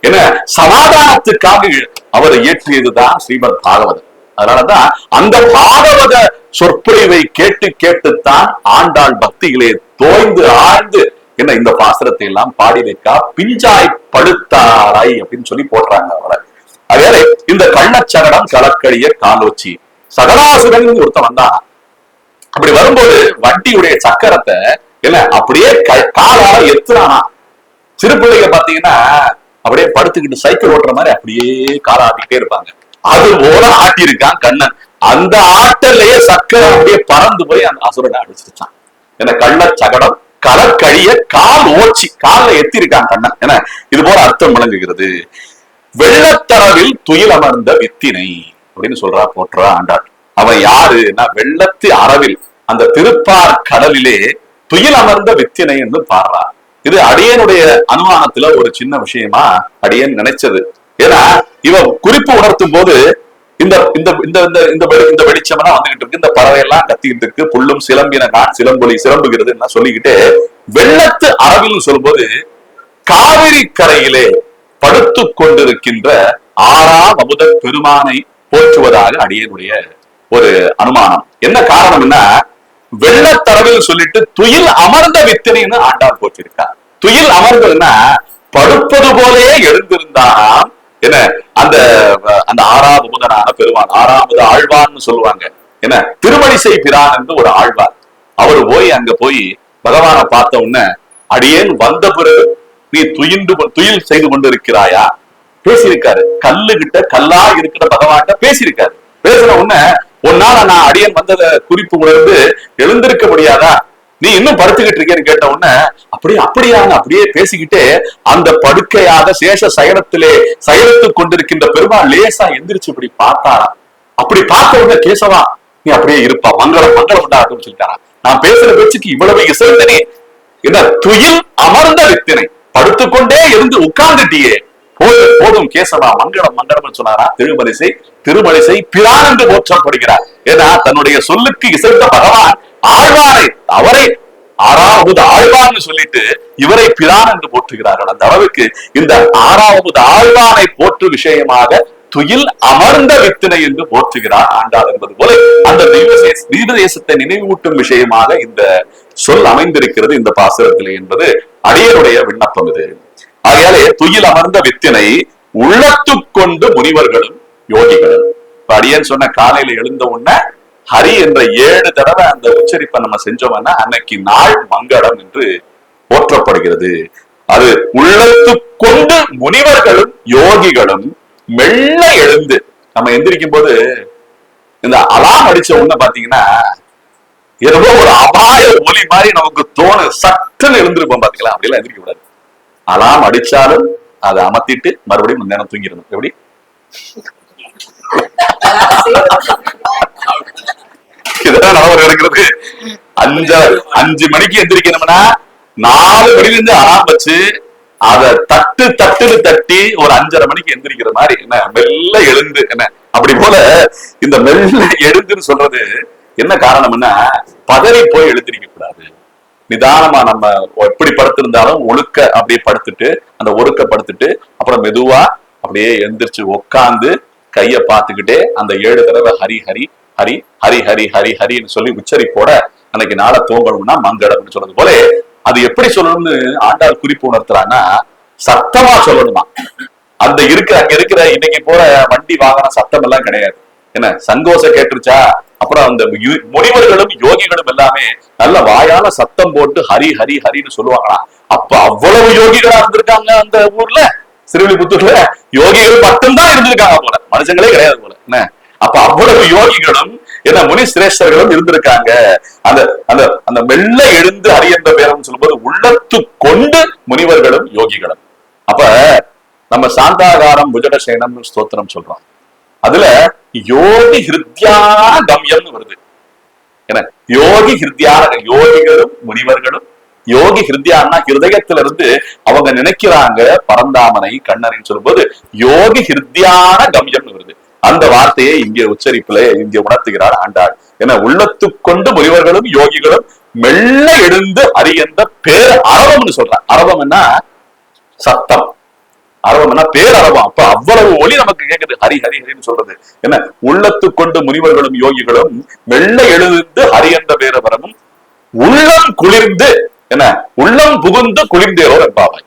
என்ன சமாதானத்துக்காக அவரை இயற்றியதுதான் ஸ்ரீமத் பாகவதம். அதனாலதான் அந்த பாகவத சொற்பொழிவை கேட்டுத்தான் ஆண்டாள் பக்திகளே தோய்ந்து ஆழ்ந்து என்ன இந்த பாசுரத்தை எல்லாம் பாடி வைக்கா பிஞ்சாய் படுத்தாராய் அப்படின்னு சொல்லி போடுறாங்க அவரை. அதே இந்த கள்ளச்சகடம் கலக்கழிய காலோச்சி சகலாசுரன் ஒருத்தன் வந்தான். அப்படி வரும்போது வண்டியுடைய சக்கரத்தை என்ன அப்படியே காலால எத்துறானா. சிறு பிள்ளைங்க பாத்தீங்கன்னா அப்படியே படுத்துக்கிட்டு சைக்கிள் ஓட்டுற மாதிரி அப்படியே காலாட்டிக்கிட்டே இருப்பாங்க. அது போல ஆட்டியிருக்கான் கண்ணன். அந்த ஆட்டலையே சக்கரம் அப்படியே பறந்து போய் அந்த அசுரனை அடிச்சிருச்சான். என்ன கள்ளச்சகடம் கலக்கழிய கால் ஓச்சி, கால எத்திருக்கான் கண்ணன். என்ன இது போல அர்த்தம் விளங்குகிறது. வெள்ளத்தரவில் துயில் அமர்ந்த வித்தினை அப்படின்னு சொல்றா போற்றா ஆண்டாள். அவன் யாருன்னா வெள்ளத்து அரவில் அந்த திருப்பார் கடலிலே துயில் அமர்ந்த வித்தினை என்று பாடுறா. இது அடியனுடைய அனுமானத்துல ஒரு சின்ன விஷயமா அடியன் நினைச்சது. ஏன்னா இவ குறிப்பு உணர்த்தும் போது இந்த இந்த இந்த இந்த இந்த வெளிச்சமெல்லாம் வந்துகிட்டு இருக்கு, இந்த பறவை எல்லாம் கத்திக்கிட்டு இருக்கு, புல்லும் சிலம்பின நான் சிலம்பொலி சிலம்புகிறது சொல்லிக்கிட்டு வெள்ளத்து அரவில் சொல்லும் போது காவிரி கரையிலே படுத்து கொண்டிருக்கின்ற ஆறாம் அமுத பெருமானை போற்றுவதாக அடியனுடைய ஒரு அனுமானம். என்ன காரணம்னா, வெள்ளத்தரவில் சொல்லிட்டு துயில் அமர்ந்த வித்தினைன்னு ஆண்டாள் போற்றிருக்கார். துயில் அமர்ந்ததுன்னா படுப்பது போலே எழுந்திருந்தாராம். என்ன அந்த அந்த ஆறாவது அமுதனான பெருமான், ஆறாவது ஆழ்வான்னு சொல்லுவாங்க. என்ன திருமழிசை பிரான் என்று ஒரு ஆழ்வார், அவரு போய் அங்க போய் பகவானை பார்த்த உடனே, அடியேன் வந்த பிறகு நீ துயில் செய்து கொண்டிருக்கிறாயா பேசியிருக்காரு. கல்லு கிட்ட கல்லா இருக்கிற பகவான்கிட்ட பேசியிருக்காரு. பேசின உடனே, ஒன்னால நான் அடியேன் வந்தத குறிப்பு உணர்ந்து எழுந்திருக்க முடியாதா, நீ இன்னும் படுத்துக்கிட்டு இருக்கேன்னு கேட்ட உடனே, அப்படியே பேசிக்கிட்டே அந்த படுக்கையாக சேஷ சயனத்திலே சயனித்துக் கொண்டிருக்கின்ற பெருமாள் லேசா எந்திரிச்சு இப்படி பார்த்தாரா. அப்படி பார்த்த உடனே, கேசவா நீ அப்படியே இருப்பா, மங்களம் உண்டாகட்டும் சொல்லிட்டாரா. நான் பேசுற பேச்சுக்கு இவ்வளவு இசைந்தனே, என்ன துயில் அமர்ந்த வித்தினை, படுத்துக்கொண்டே இருந்து உட்கார்ந்துட்டியே, போதும் கேசவா, மங்களம் சொன்னாரா. திருமழிசை பிரான் என்று போற்றப்படுகிறார். ஏன்னா தன்னுடைய சொல்லுக்கு இசைந்த பகவான் ஆழ்வாரை, அவரை ஆறாவது ஆழ்வான்னு சொல்லிட்டு இவரை பிரான் என்று போற்றுகிறார்கள். அந்த அளவுக்கு இந்த ஆறாவது ஆழ்வானை போற்று விஷயமாக துயில் அமர்ந்த வித்தினை என்று போற்றுகிறார் ஆண்டாள் என்பது போல அந்த தீபதேசத்தை நினைவூட்டும் விஷயமாக இந்த சொல் அமைந்திருக்கிறது இந்த பாசுரத்திலே என்பது அடியனுடைய விண்ணப்பம். இது ஆகையாலே துயில் அமர்ந்த வித்தினை உள்ளத்து கொண்டு முனிவர்களும் யோகிகளும். அடியன் சொன்ன காலையில எழுந்த உடனே ஹரி என்ற 7 தடவை அந்த உச்சரிப்பை நம்ம செஞ்சோம்னா அன்னைக்கு நாள் மங்களம் என்று போற்றப்படுகிறது. அது உள்ளத்து கொண்டு முனிவர்களும் யோகிகளும் மெல்ல எழுந்து, நம்ம எந்திரிக்கும் போது இந்த அலாம் அடிச்ச உடனே பாத்தீங்கன்னா ஏதோ ஒரு அபாய ஒலி மாதிரி நமக்கு தோணு, சட்டுன்னு எழுந்திருப்போம் பாத்தீங்களா. அப்படிலாம் எந்திரிக்க கூடாது. அலாம் அடிச்சாலும் அதை அமர்த்திட்டு மறுபடியும் முன்னேறம் தூங்கிடணும். எப்படி இதெல்லாம் நலவரம் இருக்கிறது. 5 மணிக்கு எந்திரிக்கணும்னா 4 மணில இருந்து அலாம் வச்சு அதை தட்டுன்னு தட்டி ஒரு 5:30 மணிக்கு எந்திரிக்கிற மாதிரி என்ன மெல்ல எழுந்து. என்ன அப்படி போல இந்த மெல்ல எழுந்துன்னு சொல்றது என்ன காரணம்னா, பதறி போய் எழுந்திரிக்க கூடாது. நிதானமா நம்ம எப்படி படுத்திருந்தாலும் ஒழுக்க அப்படியே படுத்துட்டு, அந்த ஒழுக்க படுத்துட்டு அப்புறம் மெதுவா அப்படியே எந்திரிச்சு உட்காந்து கைய பார்த்துக்கிட்டே அந்த 7 தடவை ஹரி ஹரி ஹரி ஹரி ஹரி ஹரி ஹரின்னு சொல்லி உச்சரிப்போட அன்னைக்கு நாளை தூங்கணும்னா மங்களம்னு சொல்றது போல, அது எப்படி சொல்லணும்னு ஆண்டாள் குறிப்பு உணர்த்துறான்னா, சத்தமா சொல்லணுமா. அங்க இருக்கிற இன்னைக்கு போற வண்டி வாகன சத்தம் எல்லாம் கிடையாது. என்ன சங்கோஷம் கேட்டுருச்சா, அப்புறம் அந்த முனிவர்களும் யோகிகளும் எல்லாமே நல்ல வாயால சத்தம் போட்டு ஹரி ஹரி ஹரின்னு சொல்லுவாங்களாம். அப்ப அவ்வளவு யோகிகளா இருந்திருக்காங்க அந்த ஊர்ல, ஸ்ரீவில்லிபுத்தூர்ல யோகிகள் மட்டும்தான் இருந்திருக்காங்க போல, மனுஷங்களே கிடையாது போல. என்ன அப்ப அவ்வளவு யோகிகளும் என்ன முனி சிரேஷ்டர்களும் இருந்திருக்காங்க. அந்த அந்த அந்த மெல்ல எழுந்து அறியன்ற பேரம் சொல்லும்போது உள்ளத்து கொண்டு முனிவர்களும் யோகிகளும். அப்ப நம்ம சாந்தாகாரம் புஜடசேனம் ஸ்தோத்திரம் சொல்றோம். அதுல யோகி ஹிருத்யான கம்யம்னு வருது. என்ன யோகி ஹிருத்யான, யோகிகளும் முனிவர்களும் யோகி ஹிருத்யான்னா ஹிருதயத்துல இருந்து அவங்க நினைக்கிறாங்க பரந்தாமனை கண்ணனின்னு சொல்லும்போது யோகி ஹிருத்யான கம்யம்னு வருது. அந்த வார்த்தையை இங்கே உச்சரிப்புல இங்கே உணர்த்துகிறார் ஆண்டாள். ஏன்னா உள்ளத்து கொண்டு முனிவர்களும் யோகிகளும் மெல்ல எழுந்து அறியந்த பேர் அரவம்னு சொல்றான். அரவம்னா சத்தம், அரவம்னா பேரரவம். அப்ப அவ்வளவு ஒலி நமக்கு கேட்குது ஹரி ஹரி ஹரின்னு சொல்றது. என்ன உள்ளத்து கொண்டு முனிவர்களும் யோகிகளும் மெல்ல எழுந்து ஹரியந்த பேரவரமும் உள்ளம் குளிர்ந்து, என்ன உள்ளம் புகுந்து குளிர்ந்தேரோ என்பாவாய்.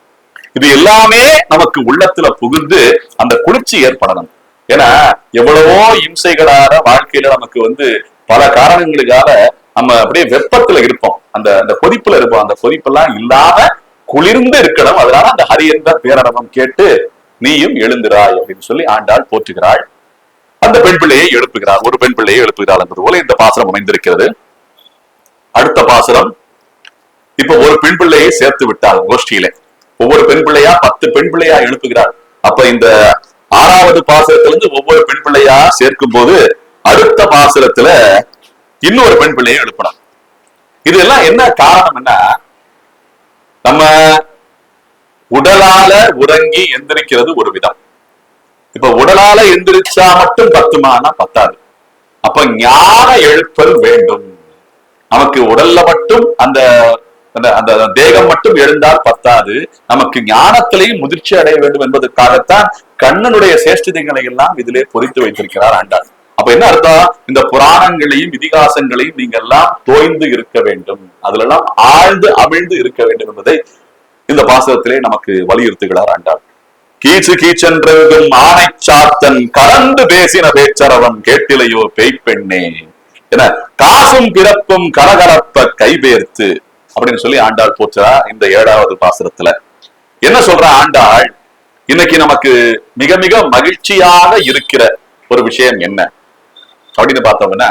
இது எல்லாமே நமக்கு உள்ளத்துல புகுந்து அந்த குளிர்ச்சி ஏற்படணும். ஏன்னா எவ்வளவோ இம்சைகளால வாழ்க்கையில நமக்கு பல காரணங்களுக்காக நம்ம அப்படியே வெப்பத்துல இருப்போம், அந்த கொதிப்புல இருப்போம். அந்த கொதிப்பெல்லாம் இல்லாம குளிர்ந்து இருக்கணும். அதனால அந்த ஹரி என்ற பேரரவம் கேட்டு நீயும் எழுந்திராய் அப்படின்னு சொல்லி ஆண்டாள் போற்றுகிறாள். அந்த பெண் பிள்ளையை எழுப்புகிறார், ஒரு பெண் பிள்ளையை எழுப்புகிறாள் என்பது போல இந்த பாசுரம் அமைந்திருக்கிறது. அடுத்த பாசுரம், இப்ப ஒரு பெண் பிள்ளையை சேர்த்து விட்டாள் கோஷ்டியில. ஒவ்வொரு பெண் பிள்ளையா 10 பெண் பிள்ளையா எழுப்புகிறாள். அப்ப இந்த 6வது பாசுரத்திலிருந்து ஒவ்வொரு பெண் பிள்ளையா சேர்க்கும் போது அடுத்த பாசுரத்துல இன்னொரு பெண் பிள்ளையை எழுப்பலாம். இதெல்லாம் என்ன காரணம்னா, நம்ம உடலால உறங்கி எந்திரிக்கிறது ஒரு விதம். இப்ப உடலால எந்திரிச்சா மட்டும் பத்துமானா பத்தாது. அப்ப ஞான எழுப்பல் வேண்டும். நமக்கு உடல்ல மட்டும் அந்த அந்த தேகம் மட்டும் எழுந்தால் பத்தாது, நமக்கு ஞானத்திலையும் முதிர்ச்சி அடைய வேண்டும் என்பதற்காகத்தான் கண்ணனுடைய சேஷ்டிதங்களை எல்லாம் இதிலே பொறித்து வைத்திருக்கிறார் ஆண்டாள். அப்ப என்ன அர்த்தம்? இந்த புராணங்களையும் இதிகாசங்களையும் நீங்க எல்லாம் தோய்ந்து இருக்க வேண்டும், அதுல எல்லாம் ஆழ்ந்து அமிழ்ந்து இருக்க வேண்டும் என்பதை இந்த பாசகத்திலே நமக்கு வலியுறுத்துகிறார் ஆண்டாள். கீச்சு கீச்சென்றெங்கும் ஆணை சாத்தன் கலந்து பேசின பேச்சரவன் கேட்டிலையோ பேய்ப்பெண்ணே என காசும் பிறப்பும் கலகலப்ப கைபேர்த்து அப்படின்னு சொல்லி ஆண்டாள் போற்றா. இந்த 7வது பாசுரத்துல என்ன சொல்ற ஆண்டாள்? இன்னைக்கு நமக்கு மிக மிக மகிழ்ச்சியாக இருக்கிற ஒரு விஷயம் என்ன அப்படின்னு பார்த்தோம்னா,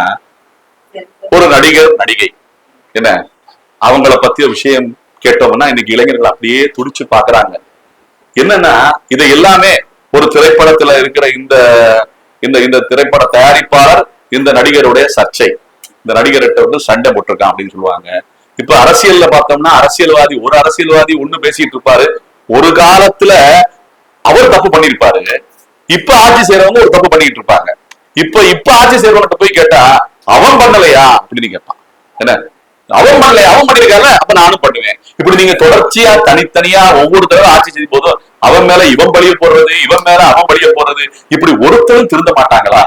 ஒரு நடிகர் நடிகை என்ன அவங்கள பத்திய விஷயம் கேட்டோம்னா இன்னைக்கு இளைஞர்கள் அப்படியே துடிச்சு பாக்குறாங்க. என்னன்னா இதை எல்லாமே ஒரு திரைப்படத்துல இருக்கிற இந்த இந்த இந்த திரைப்பட தயாரிப்பாளர் இந்த நடிகருடைய சர்ச்சை, இந்த நடிகர்கிட்ட வந்து சண்டை போட்டிருக்கான் அப்படின்னு சொல்லுவாங்க. இப்ப அரசியல்ல பார்த்தோம்னா ஒரு அரசியல்வாதி ஒண்ணு பேசிட்டு இருப்பாரு, ஒரு காலத்துல அவர் தப்பு பண்ணிருப்பாரு, இப்ப ஆட்சி செய்யறவங்க ஒரு தப்பு பண்ணிட்டு இருப்பாங்க. இப்ப ஆட்சி செய்யறவங்க போய் கேட்டா அவன் பண்ணலையா அப்படின்னு கேட்பான். என்ன அவன் பண்ணலையா, அவன் பண்ணிருக்காரு அப்ப நானும் பண்ணுவேன். இப்படி நீங்க தொடர்ச்சியா தனித்தனியா ஒவ்வொரு தடவை ஆட்சி செய்யும் போதும் அவன் மேல இவன் பழிய போடுறது, இவன் மேல அவன் பழிய போடுறது, இப்படி ஒருத்தரும் திருந்த மாட்டாங்களா?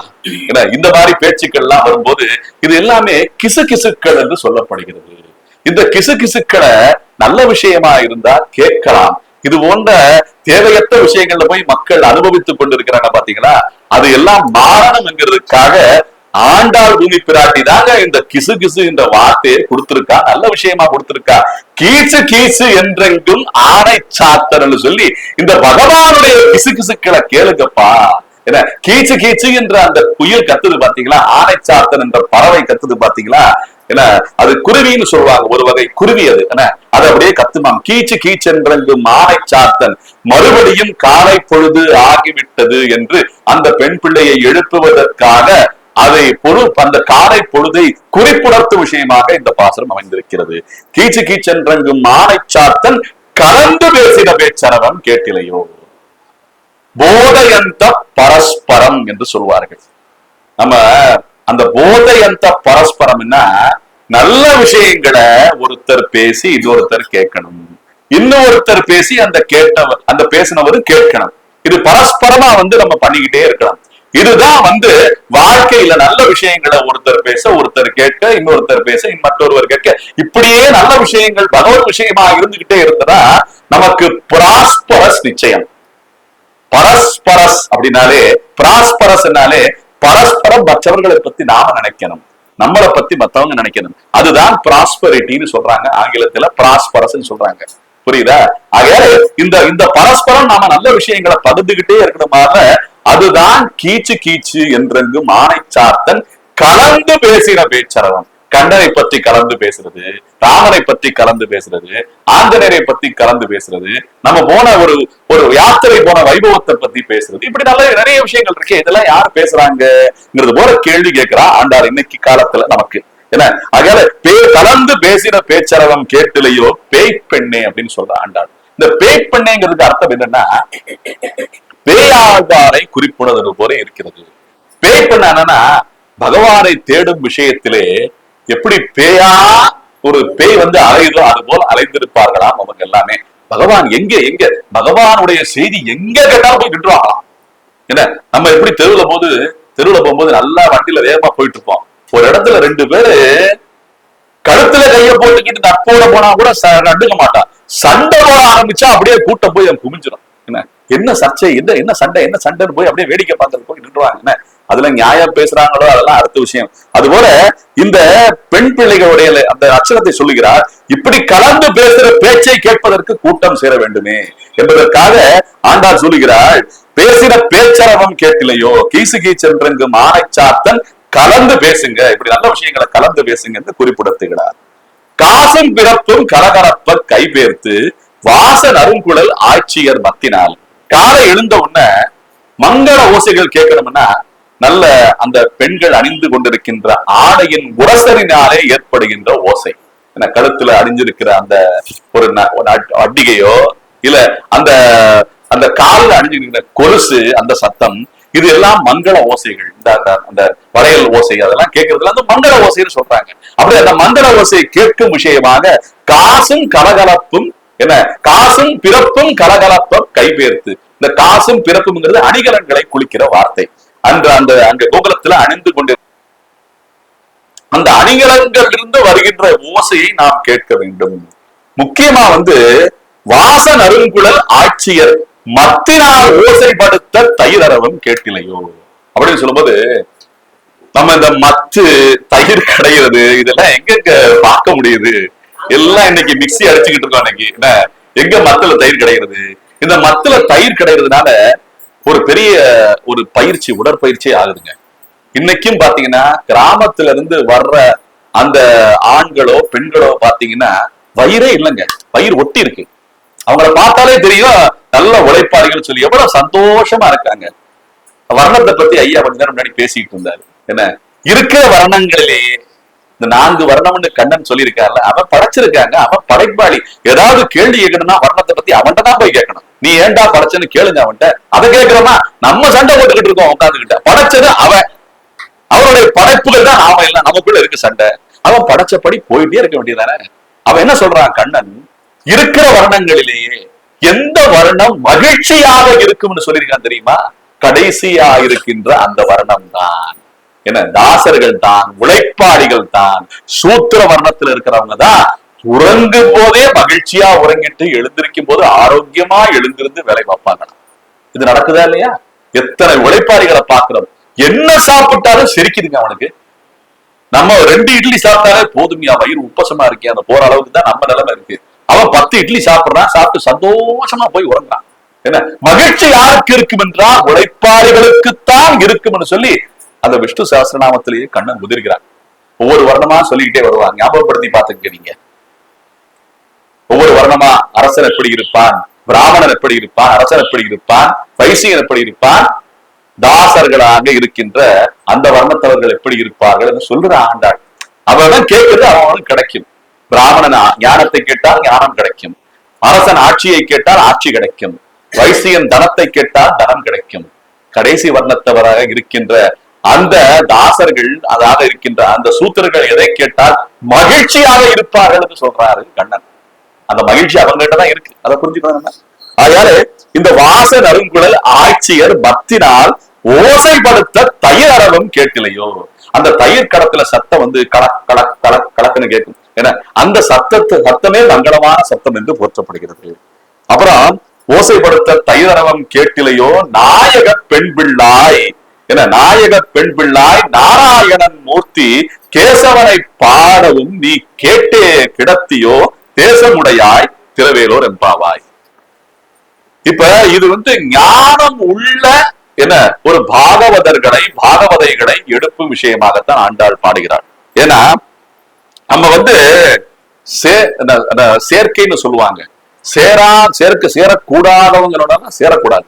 இந்த மாதிரி பேச்சுக்கள் எல்லாம் வரும்போது இது எல்லாமே கிசு கிசுக்கள் என்று சொல்லப்படுகிறது. இந்த கிசு கிசுக்களை நல்ல விஷயமா இருந்தா கேட்கலாம். இது போன்ற தேவையற்ற விஷயங்கள்ல போய் மக்கள் அனுபவித்துக் கொண்டிருக்கிறாங்க பாத்தீங்களா, அது எல்லாம் மாறணும்ங்கிறதுக்காக ஆண்டாள் பூமி பிராட்டி தாங்க இந்த கிசு கிசு என்ற வார்த்தையை கொடுத்திருக்கா, நல்ல விஷயமா கொடுத்திருக்கா. கீச்சு கீச்சு என்றெங்கும் ஆணை சாத்தன்னு சொல்லி இந்த பகவானுடைய கிசு கிசுக்களை கேளுங்கப்பா. என்ன கீச்சு கீச்சு என்ற அந்த புயல் கத்துது பாத்தீங்களா, ஆணை சாத்தன் என்ற பறவை கத்துது பாத்தீங்களா, என்ன அது குருவின்னு சொல்லுவாங்க, ஒரு வகை குருவி அது. என்ன அது அப்படியே கத்துமாம், கீச்சு கீச்சென்றெங்கும் ஆணை சாத்தன் மறுபடியும் காலை பொழுது ஆகிவிட்டது என்று அந்த பெண் பிள்ளையை எழுப்புவதற்காக அதை அந்த காலை பொழுதை குறிப்புணர்த்தும் விஷயமாக இந்த பாசுரம் அமைந்திருக்கிறது. கீச்சு கீச்சென்றெங்கும் ஆணை சாத்தன் கலந்து பேசின பேச்சரவன் கேட்டிலையோ, போதையந்த பரஸ்பரம் என்று சொல்வார்கள். நம்ம அந்த போதையந்த பரஸ்பரம்னா நல்ல விஷயங்களை ஒருத்தர் பேசி இன்னொருத்தர் கேட்கணும், இன்னொருத்தர் பேசி அந்த பேசினவரும் கேட்கணும். இது பரஸ்பரமா நம்ம பண்ணிக்கிட்டே இருக்கலாம். இதுதான் வாழ்க்கையில நல்ல விஷயங்களை ஒருத்தர் பேச, ஒருத்தர் கேட்க, இன்னொருத்தர் பேச, மற்றொருவர் கேட்க, இப்படியே நல்ல விஷயங்கள் பகவத் விஷயமா இருந்துகிட்டே இருந்ததா நமக்கு பிராஸ்பரஸ் நிச்சயம். பரஸ்பரஸ் அப்படின்னாலே பிராஸ்பரஸ்னாலே பரஸ்பரம் மற்றவர்களை பத்தி நாம நினைக்கணும், நம்மளை பத்தி மற்றவங்க நினைக்கணும். அதுதான் பிராஸ்பரிட்டின்னு சொல்றாங்க, ஆங்கிலத்துல பிராஸ்பரஸ் சொல்றாங்க. புரியுதா? ஆகையால இந்த பரஸ்பரம் நாம நல்ல விஷயங்களை பகிர்ந்துகிட்டே இருக்கணுமாக அதுதான் கீச்சு கீச்சு என்றெங்கும் ஆணை சாத்தன் கலந்து பேசின பேச்சரவன். கண்ணனை பற்றி கலந்து பேசுறது, ராமனை பற்றி கலந்து பேசுறது, ஆஞ்சநேயரை பத்தி கலந்து பேசுறது, நம்ம போன ஒரு யாத்திரை போன வைபவத்தை பத்தி பேசுறது, இப்படி நிறைய விஷயங்கள் இருக்கு. இதெல்லாம் யாரு பேசுறாங்கிறது போல கேள்வி கேட்கிறா ஆண்டாள் இன்னைக்கு காலத்துல நமக்கு. என்ன ஆகையால கலந்து பேசின பேச்சரவம் கேட்டிலையோ பேய் பெண்ணே அப்படின்னு சொல்ற ஆண்டாள். இந்த பேய் பெண்ணேங்கிறதுக்கு அர்த்தம் என்னன்னா பேயாழ்வாரை குறிப்பிடுவது போல இருக்கிறது. பேய் பெண் என்னன்னா பகவானை தேடும் விஷயத்திலே எப்படி பேயா ஒரு பேய் அலையுதோ அது போல அலைந்திருப்பார்களாம் அவங்க எல்லாமே. பகவான் எங்க பகவானுடைய செய்தி எங்க கேட்டாலும் போய் நின்றுவாங்களாம். என்ன நம்ம எப்படி தெருவுல போகும்போது நல்லா வண்டியில வேகமா போயிட்டு இருப்போம், ஒரு இடத்துல 2 பேரு கழுத்துல கைய போட்டுக்கிட்டு நட்போட போனா கூட நடுக்க மாட்டான், சண்டை போட ஆரம்பிச்சா அப்படியே கூட்டம் போய் குமிஞ்சிடும். என்ன சர்ச்சை, என்ன சண்டைன்னு போய் அப்படியே வேடிக்கை பார்த்துட்டு போய் நின்றுவாங்க. என்ன அதுல நியாயம் பேசுறாங்களோ அதெல்லாம் அடுத்த விஷயம். அதுபோல இந்த பெண் பிள்ளைகளுடைய அந்த அச்சரத்தை சொல்லுகிறார், இப்படி கலந்து பேசுற பேச்சை கேட்பதற்கு கூட்டம் சேர வேண்டுமே என்பதற்காக ஆண்டாள் சொல்லுகிறாள், பேசின பேச்சரவம் கேட்டிலையோ கீசு கீச்சென்றெங்கும் ஆணை சாத்தன் கலந்து பேசுங்க, இப்படி நல்ல விஷயங்களை கலந்து பேசுங்க என்று குறிப்பிடுத்துகிறார். காசும் பிறப்பும் கலகலப்ப கைபேர்த்து வாச நறுங்குழல் ஆட்சியர் மத்தினால். காலை எழுந்த உடனே மங்கள ஓசைகள் கேட்கணும்னா நல்ல அந்த பெண்கள் அணிந்து கொண்டிருக்கின்ற ஆடையின் உரசரினாலே ஏற்படுகின்ற ஓசை. கழுத்துல அணிஞ்சிருக்கிற அந்த ஒரு அட்டிகையோ இல்ல அந்த காலில் அணிஞ்சிருக்கிற கொலுசு, அந்த சத்தம், இது எல்லாம் மங்கள ஓசைகள். அந்த வளையல் ஓசை அதெல்லாம் கேட்கறதுல அந்த மங்கள ஓசைன்னு சொல்றாங்க. அப்படி அந்த மங்கள ஓசையை கேட்கும் விஷயமாக காசும் கலகலப்பும் என்ன காசும் பிறப்பும் கலகலப்பும் கைபேர்த்து. இந்த காசும் பிறப்புங்கிறது அணிகலன்களை குளிக்கிற வார்த்தை. அங்க கோகுலத்துல அணிந்து கொண்டு அந்த அணிகலன்கள் இருந்து வருகின்ற ஓசையை நாம் கேட்க வேண்டும். முக்கியமா வாச நறுங்குழல் ஆட்சியர் மத்தினால் ஓசைப்படுத்த தயிரரவம் கேட்டிலையோ அப்படின்னு சொல்லும்போது, நம்ம இந்த மத்து தயிர் கிடையாது இதெல்லாம் எங்க பார்க்க முடியுது? எல்லாம் இன்னைக்கு மிக்சி அடிச்சுக்கிட்டு இருக்கோம். இன்னைக்கு என்ன எங்க மத்துல தயிர் கிடைக்கிறது? இந்த மத்துல தயிர் கிடைக்கிறதுனால ஒரு பெரிய ஒரு பயிற்சி, உடற்பயிற்சி ஆகுதுங்க. இன்னைக்கும் பாத்தீங்கன்னா கிராமத்துல இருந்து வர்ற அந்த ஆண்களோ பெண்களோ பாத்தீங்கன்னா வயிறே இல்லைங்க, வயிறு ஒட்டி இருக்கு. அவங்கள பார்த்தாலே தெரியும் நல்ல உழைப்பாளிகள் சொல்லி எவ்வளவு சந்தோஷமா இருக்காங்க. வர்ணத்தை பத்தி ஐயா கொஞ்ச நேரம் முன்னாடி பேசிக்கிட்டு இருந்தாரு. என்ன இருக்கிற வர்ணங்களிலேயே இந்த 4 வர்ணம்னு கண்ணன் சொல்லியிருக்காருல, அவன் படைச்சிருக்காங்க, அவன் படைப்பாளி. ஏதாவது கேள்வி கேட்கணும்னா வர்ணத்தை பத்தி அவன்கிட்ட தான் போய் கேட்கணும். நீ ஏன்டா படைச்சன்னு கேளுங்க அவன்கிட்ட. அதை கேட்கிறோமா நம்ம சண்டை போட்டுக்கிட்டு இருக்கோம் உட்காந்துக்கிட்ட. படைச்சது அவன், அவனுடைய படைப்புகள் தான் நாம எல்லாம், நமக்குள்ள இருக்கு சண்டை. அவன் படைச்சபடி போயிட்டே இருக்க வேண்டியதானே. அவன் என்ன சொல்றான் கண்ணன், இருக்கிற வர்ணங்களிலேயே எந்த வர்ணம் மகிழ்ச்சியாக இருக்கும்னு சொல்லியிருக்கான் தெரியுமா? கடைசியா இருக்கின்ற அந்த வர்ணம் தான் என்ன, தாசர்கள் தான், உழைப்பாளிகள் தான், சூத்திர வர்ணத்தில் இருக்கிறவங்க தான் உறங்கும் போதே மகிழ்ச்சியா உறங்கிட்டு எழுந்திருக்கும் போது ஆரோக்கியமா எழுந்திருந்து வேலை பார்ப்பாங்க. இது நடக்குதா இல்லையா? எத்தனை உழைப்பாளிகளை பார்க்கிறோம். என்ன சாப்பிட்டாலும் சிரிக்குதுங்க அவனுக்கு. நம்ம 2 இட்லி சாப்பிட்டாலே போதுமையா வயிறு உப்பசமா இருக்கே அந்த போற அளவுக்கு தான் நம்ம நிலைமை இருக்கு. அவன் 10 இட்லி சாப்பிடுறான், சாப்பிட்டு சந்தோஷமா போய் உறங்குறான். என்ன மகிழ்ச்சி யாருக்கு இருக்கும் என்றால் உழைப்பாளிகளுக்குத்தான் இருக்கும்னு சொல்லி அந்த விஷ்ணு சஹஸ்ரநாமத்திலேயே கண்ணன் முதிர்கிறான். ஒவ்வொரு வர்ணமா சொல்லிக்கிட்டே வருவாங்க. ஞாபகப்படுத்தி பார்த்துக்கிறீங்க. ஒவ்வொரு வர்ணமா அரசன் எப்படி இருப்பான், பிராமணன் எப்படி இருப்பான், அரசன் எப்படி இருப்பான், வைசியன் எப்படி இருப்பான், தாசர்களாக இருக்கின்ற அந்த வர்ணத்தவர்கள் எப்படி இருப்பார்கள் என்று சொல்ற ஆண்டாள். அவன் கேட்கிறது அவனுக்கு கிடைக்கும். பிராமணன் ஞானத்தை கேட்டால் ஞானம் கிடைக்கும், அரசன் ஆட்சியை கேட்டால் ஆட்சி கிடைக்கும், வைசியன் தனத்தை கேட்டால் தனம் கிடைக்கும். கடைசி வர்ணத்தவராக இருக்கின்ற அந்த தாசர்கள், அதாக இருக்கின்ற அந்த சூத்திரர்கள் எதை கேட்டால் மகிழ்ச்சியாக இருப்பார்கள் என்று சொல்றாரு கண்ணன். அந்த மகிழ்ச்சி அவங்ககிட்ட தான் இருக்கு. அதை புரிஞ்சுக்கணும். அதனால இந்த வாச நறுங்குழல் ஆட்சியர் பக்தினால் ஓசைப்படுத்த தயிர் அரவம் கேட்கலையோ. அந்த தயிர் கடத்துல சத்தம் கலக் கலக் கலக் கலக்குன்னு கேட்கும். ஏன்னா அந்த சத்தமே மங்களமான சத்தம் என்று போற்றப்படுகிறது. அப்புறம் ஓசைப்படுத்த தயிர் அரவம் கேட்டிலையோ நாயக பெண் பிள்ளாய், என நாயக பெண் பிள்ளாய் நாராயணன் மூர்த்தி கேசவனை பாடவும் நீ கேட்டே கிடத்தியோ தேசமுடையாய் திரவேலோர் எம்பாவாய். இப்ப இது ஞானம் உள்ள என்ன ஒரு பாகவதைகளை எடுப்பும் விஷயமாகத்தான் ஆண்டாள் பாடுகிறாள். ஏன்னா நம்ம சேர்க்கைன்னு சொல்லுவாங்க. சேரக்கூடாதவங்களோட சேரக்கூடாது.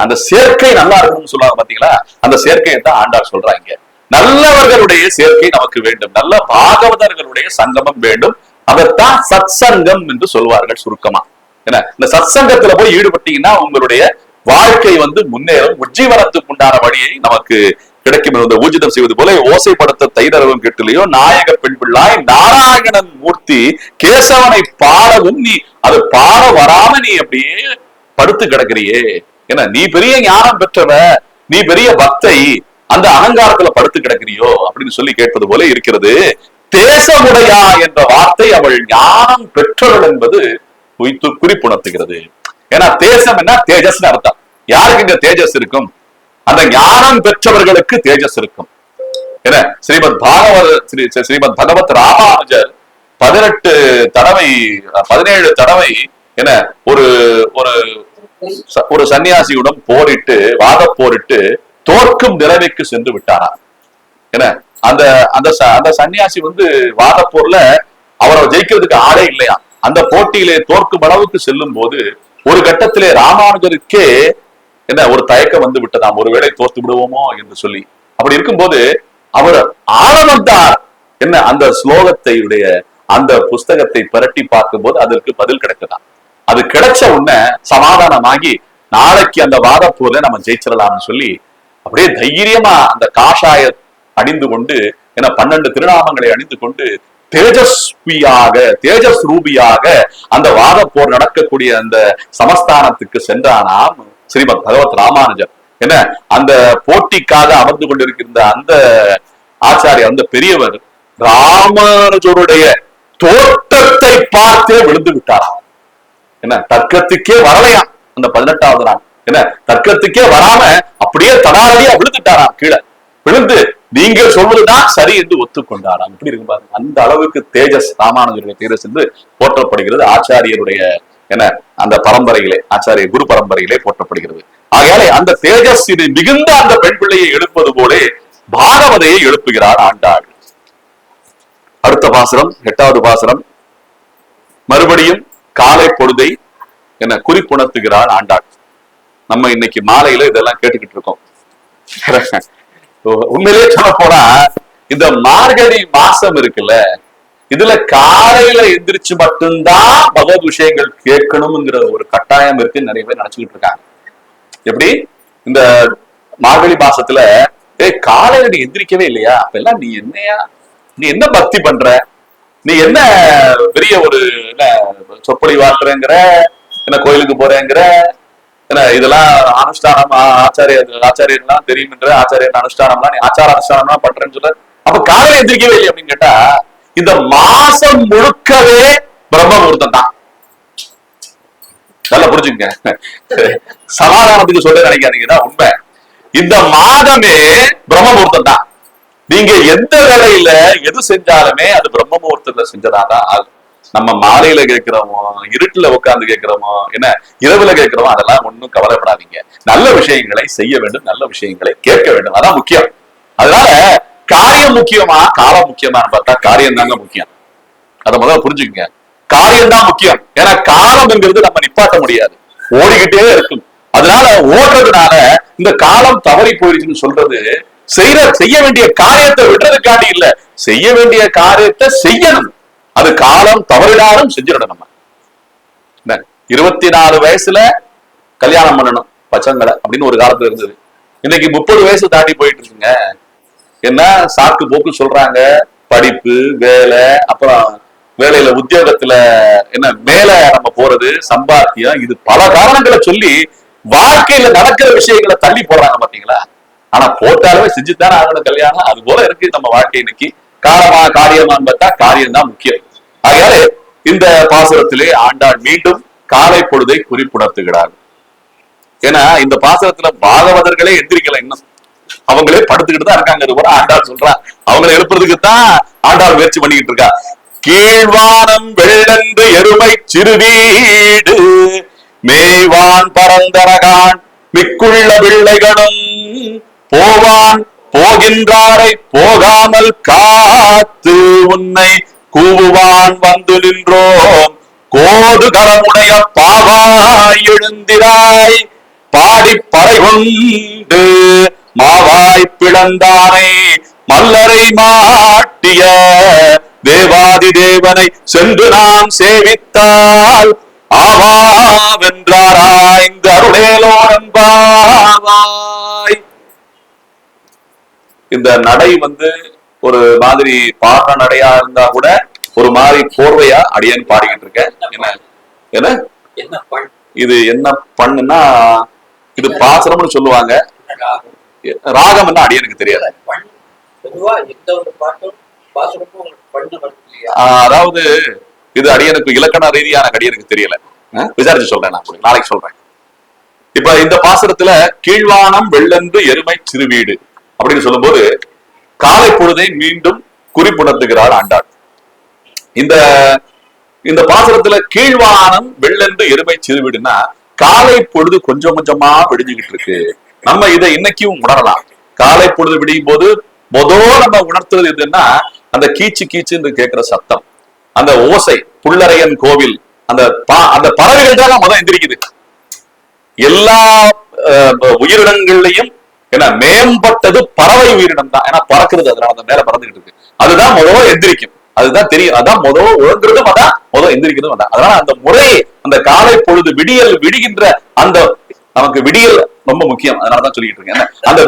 அந்த சேர்க்கை நல்லா இருக்கணும்னு சொல்லுவாங்க பாத்தீங்களா? அந்த சேர்க்கையை தான் ஆண்டாள் சொல்றாங்க. நல்லவர்களுடைய சேர்க்கை நமக்கு வேண்டும், நல்ல பாகவதர்களுடைய சங்கமம் வேண்டும். அதைத்தான் சத் சங்கம் என்று சொல்வார்கள் சுருக்கமா. ஏன்னா இந்த சத் சங்கத்துல போய் ஈடுபட்டீங்கன்னா உங்களுடைய வாழ்க்கை முன்னேறும், உஜ்ஜீவனத்துக்கு உண்டான வழியை நமக்கு கிடைக்கும். ஊர்ஜிதம் செய்வது போல ஓசைப்படுத்த தைரவும் கேட்டிலையோ நாயக பெண் பிள்ளாய் நாராயணன் மூர்த்தி கேசவனை பாடவும் நீ அது பாட வராம நீ அப்படியே படுத்து கிடக்கிறியே. ஏன்னா நீ பெரிய ஞானம் பெற்றவ, நீ பெரிய பக்தை, அந்த அலங்காரத்துல படுத்து கிடக்கிறியோ அப்படின்னு சொல்லி கேட்பது போல இருக்கிறது. தேசமுடையா என்ற வார்த்தை அவள் ஞானம் பெற்றவள் என்பது குறிப்புணர்த்துகிறது. ஏன்னா தேசம் என்ன, தேஜஸ் அர்த்தம். யாருக்கு இங்க தேஜஸ் இருக்கும்? அந்த ஞானம் பெற்றவர்களுக்கு தேஜஸ் இருக்கும். என்ன ஸ்ரீமத் பகவத் ராமானுஜர் 17 தடவை என்ன ஒரு சன்னியாசியுடன் போரிட்டு வாத போரிட்டு தோற்கும் நிலைமைக்கு சென்று விட்டாராம். என்ன அந்த சன்னியாசி வாத போர்ல அவரை ஜெயிக்கிறதுக்கு ஆளே இல்லையா. அந்த போட்டியிலே தோற்கும் அளவுக்கு செல்லும் போது ஒரு கட்டத்திலே ராமானுஜருக்கே என்ன ஒரு தயக்கம் விட்டதாம், ஒருவேளை தோற்று விடுவோமோ என்று சொல்லி. அப்படி இருக்கும்போது அவர் ஆரம்பித்தார். என்ன அந்த ஸ்லோகத்தையுடைய அந்த புஸ்தகத்தை புரட்டி பார்க்கும் போது அதற்கு பதில் கிடைக்குதான். அது கிடைச்ச உடனே சமாதானமாகி நாளைக்கு அந்த வாதப்போர்ல நம்ம ஜெயிச்சிடலாம்னு சொல்லி அப்படியே தைரியமா அந்த காஷாய அணிந்து கொண்டு, என 12 திருநாமங்களை அணிந்து கொண்டு தேஜஸ்வியாக, தேஜஸ் ரூபியாக அந்த வாத போர் நடக்கக்கூடிய அந்த சமஸ்தானத்துக்கு சென்றானாம் ஸ்ரீமத் பகவத் ராமானுஜர். என்ன, அந்த போட்டிக்காக அமர்ந்து கொண்டிருக்கின்ற அந்த ஆச்சாரியர், அந்த பெரியவர் ராமானுஜருடைய தோற்றத்தை பார்த்தே விழுந்து விட்டாராம். என்ன, தர்க்கத்துக்கே வரலையாம் அந்த 18வது நாள். என்ன, தர்க்கத்துக்கே வராம அப்படியே தடாரடியா விழுந்துட்டாராம். கீழே விழுந்து நீங்க சொல்வதுதான் சரி என்று ஒத்துக்கொண்டாராம். எப்படி இருக்கு பாருங்க. அந்த அளவுக்கு தேஜஸ், ராமானுஜருடைய தேஜஸ் என்று போற்றப்படுகிறது ஆச்சாரியருடைய என்ன அந்த பரம்பரையிலே, ஆச்சாரிய குரு பரம்பரையிலே போற்றப்படுகிறது. ஆகையாலே அந்த தேஜஸ் இது மிகுந்த அந்த பெண் பிள்ளையை எழுப்பது போலே பாகவதையை எழுப்புகிறார் ஆண்டாள். அடுத்த பாசுரம் 8வது பாசுரம். மறுபடியும் காலை பொழுதை என்ன குறிப்புணர்த்துகிறார் ஆண்டாள். நம்ம இன்னைக்கு மாலையில இதெல்லாம் கேட்டுக்கிட்டு இருக்கோம். உண்மையிலே சொல்ல போனா இந்த மார்கழி மாசம் இருக்குல்ல, இதுல காலையில எந்திரிச்சு மட்டும்தான் பகவத் விஷயங்கள் கேட்கணும்ங்கிற ஒரு கட்டாயம் இருக்கு. நிறைய பேர் நினைச்சுக்கிட்டு இருக்காங்க. எப்படி இந்த மார்கழி மாசத்துல காலையில நீ எந்திரிக்கவே இல்லையா, அப்ப எல்லாம் நீ என்னையா, நீ என்ன பக்தி பண்ற, நீ என்ன பெரிய ஒரு என்ன சொப்பொழி வாழ்றேங்கிற, என்ன கோயிலுக்கு போறேங்கிற, என்ன இதெல்லாம் அனுஷ்டானம் ஆச்சாரியெல்லாம் தெரியும்ன்ற ஆச்சாரியர் அனுஷ்டானம்லாம் நீ ஆச்சார அனுஷ்டானம்லாம் பண்றேன்னு சொல்ற, அப்ப காலையில எந்திரிக்கவே இல்லை அப்படின்னு கேட்டா இந்த மாசம் முழுக்கவே பிரம்ம முகூர்த்தம் தான். நல்லா புரிஞ்சுங்க, சமாதானத்துக்கு சொல்ல நினைக்காதீங்கன்னா உண்மை. இந்த மாதமே பிரம்ம முகூர்த்தம் தான். நீங்க எந்த வேலையில எது செஞ்சாலுமே அது பிரம்ம முகூர்த்தத்துல செஞ்சதாதான் ஆகும். நம்ம மாலையில கேட்கிறோமோ, இருட்டுல உட்கார்ந்து கேட்கிறோமோ, என்ன இரவுல கேட்கிறோமோ, அதெல்லாம் ஒண்ணும் கவலைப்படாதீங்க. நல்ல விஷயங்களை செய்ய வேண்டும், நல்ல விஷயங்களை கேட்க வேண்டும், அதான் முக்கியம். அதனால காரியம் முக்கியமா காலம் முக்கியமானு பார்த்தா காரியம் தாங்க முக்கியம். அதை முதல்ல புரிஞ்சுக்கங்க. காரியம் தான் முக்கியம். ஏன்னா காலம்ங்கிறது நம்ம நிப்பாட்ட முடியாது, ஓடிக்கிட்டே இருக்கும். அதனால ஓடுறதுனால இந்த காலம் தவறி போயிடுச்சுன்னு சொல்றது செய்ய வேண்டிய காரியத்தை விடுறதுக்காண்டி இல்ல, செய்ய வேண்டிய காரியத்தை செய்யணும். அது காலம் தவறினாலும் செஞ்சிடணும். நம்ம 24 வயசுல கல்யாணம் பண்ணணும் பசங்களை அப்படின்னு ஒரு காலத்துல இருந்தது. இன்னைக்கு 30 வயசு தாண்டி போயிட்டு இருக்குங்க. என்ன சாக்கு போக்கு சொல்றாங்க, படிப்பு, வேலை, அப்புறம் வேலையில உத்தியோகத்துல என்ன மேல நம்ம போறது, சம்பாத்தியம், இது பல காரணங்களை சொல்லி வாழ்க்கையில நடக்கிற விஷயங்களை தள்ளி போடுறாங்க பாத்தீங்களா. ஆனா போட்டாலுமே செஞ்சுத்தானே ஆகணும் கல்யாணம். அது போல இருக்கு நம்ம வாழ்க்கை இன்னைக்கு. காலமா காரியமான்னு பார்த்தா காரியம் தான் முக்கியம். ஆகையாலே இந்த பாசுரத்திலே ஆண்டாள் மீண்டும் காலை பொழுதை குறிப்புணர்த்துகிறார். ஏன்னா இந்த பாசுரத்துல பாகவதர்களே எந்திரிக்கல, இன்னும் அவங்களே படுத்துக்கிட்டு தான் இருக்காங்க. இது போல ஆண்டாள் சொல்றா, அவங்களை எழுப்புறதுக்கு தான் ஆண்டாள் முயற்சி பண்ணிக்கிட்டு இருக்கா. கீழ்வானம் வெள்ளென்று எருமை சிறுவீடு மேய்வான் பரந்தரகான் மிக்குள்ள பிள்ளைகளும் போவான் போகின்றாரை போகாமல் காத்து உன்னை கூவுவான் வந்து நின்றோம் கோடு கரமுடைய பாவாய் எழுந்திராய் பாடி பறை கொண்டு மாவாய் பிளந்தானை மல்லரை மாட்டிய தேவாதி தேவனை சென்று நாம் சேவித்தால் ஆவாவென்றாராய்ந்து அருளேலோரம்பாவாய். இந்த நடை ஒரு மாதிரி பாட்ட நடையா இருந்தா கூட ஒரு மாதிரி போர்வையா அடியேன்னு பாடிக்கிட்டு இருக்கேன். என்ன என்ன இது என்ன பண்ணுன்னா, இது பாசனம்னு சொல்லுவாங்க. ராகம் என்ன அடியனுக்கு தெரியாது. அதாவது இது அடியனுக்கு இலக்கண ரீதியான அடியனுக்கு தெரியல, விசாரிச்சு சொல்றேன், நான் நாளைக்கு சொல்றேன். இப்ப இந்த பாசுரத்துல கீழ்வானம் வெள்ளென்று எருமை சிறுவீடு அப்படின்னு சொல்லும் போது காலை பொழுதை மீண்டும் குறிப்புணர்த்துகிறாள் ஆண்டாள். இந்த பாசுரத்துல கீழ்வானம் வெள்ளென்று எருமை சிறுவீடுன்னா காலை பொழுது கொஞ்சம் கொஞ்சமா விடிஞ்சுக்கிட்டு இருக்கு. நம்ம இதை இன்னைக்கும் உணரலாம். காலை பொழுது விடியும் போது நம்ம உணர்த்துறது எதுன்னா அந்த கீச்சு கீச்சுன்னு கேட்கிற சத்தம், அந்த ஓசை, புள்ளரையன் கோவில், அந்த பறவைகள் தான் முதல் எந்திரிக்குது. எல்லா உயிரினங்கள்லையும் ஏன்னா மேம்பட்டது பறவை உயிரினம் தான். ஏன்னா பறக்கிறது, அதனால அந்த மேல பறந்துகிட்டு இருக்கு. அதுதான் முதல் எந்திரிக்கும், அதுதான் தெரியும். அதான் முதல் ஒழுங்குறதும் அதான், முதல் எந்திரிக்கிறதும் அதான். அதனால அந்த முறை, அந்த காலை பொழுது விடியல் விடுகின்ற அந்த நமக்கு விடியல் ரொம்ப முக்கியம். அதனாலதான் சொல்லிட்டு இருக்கேன். அந்த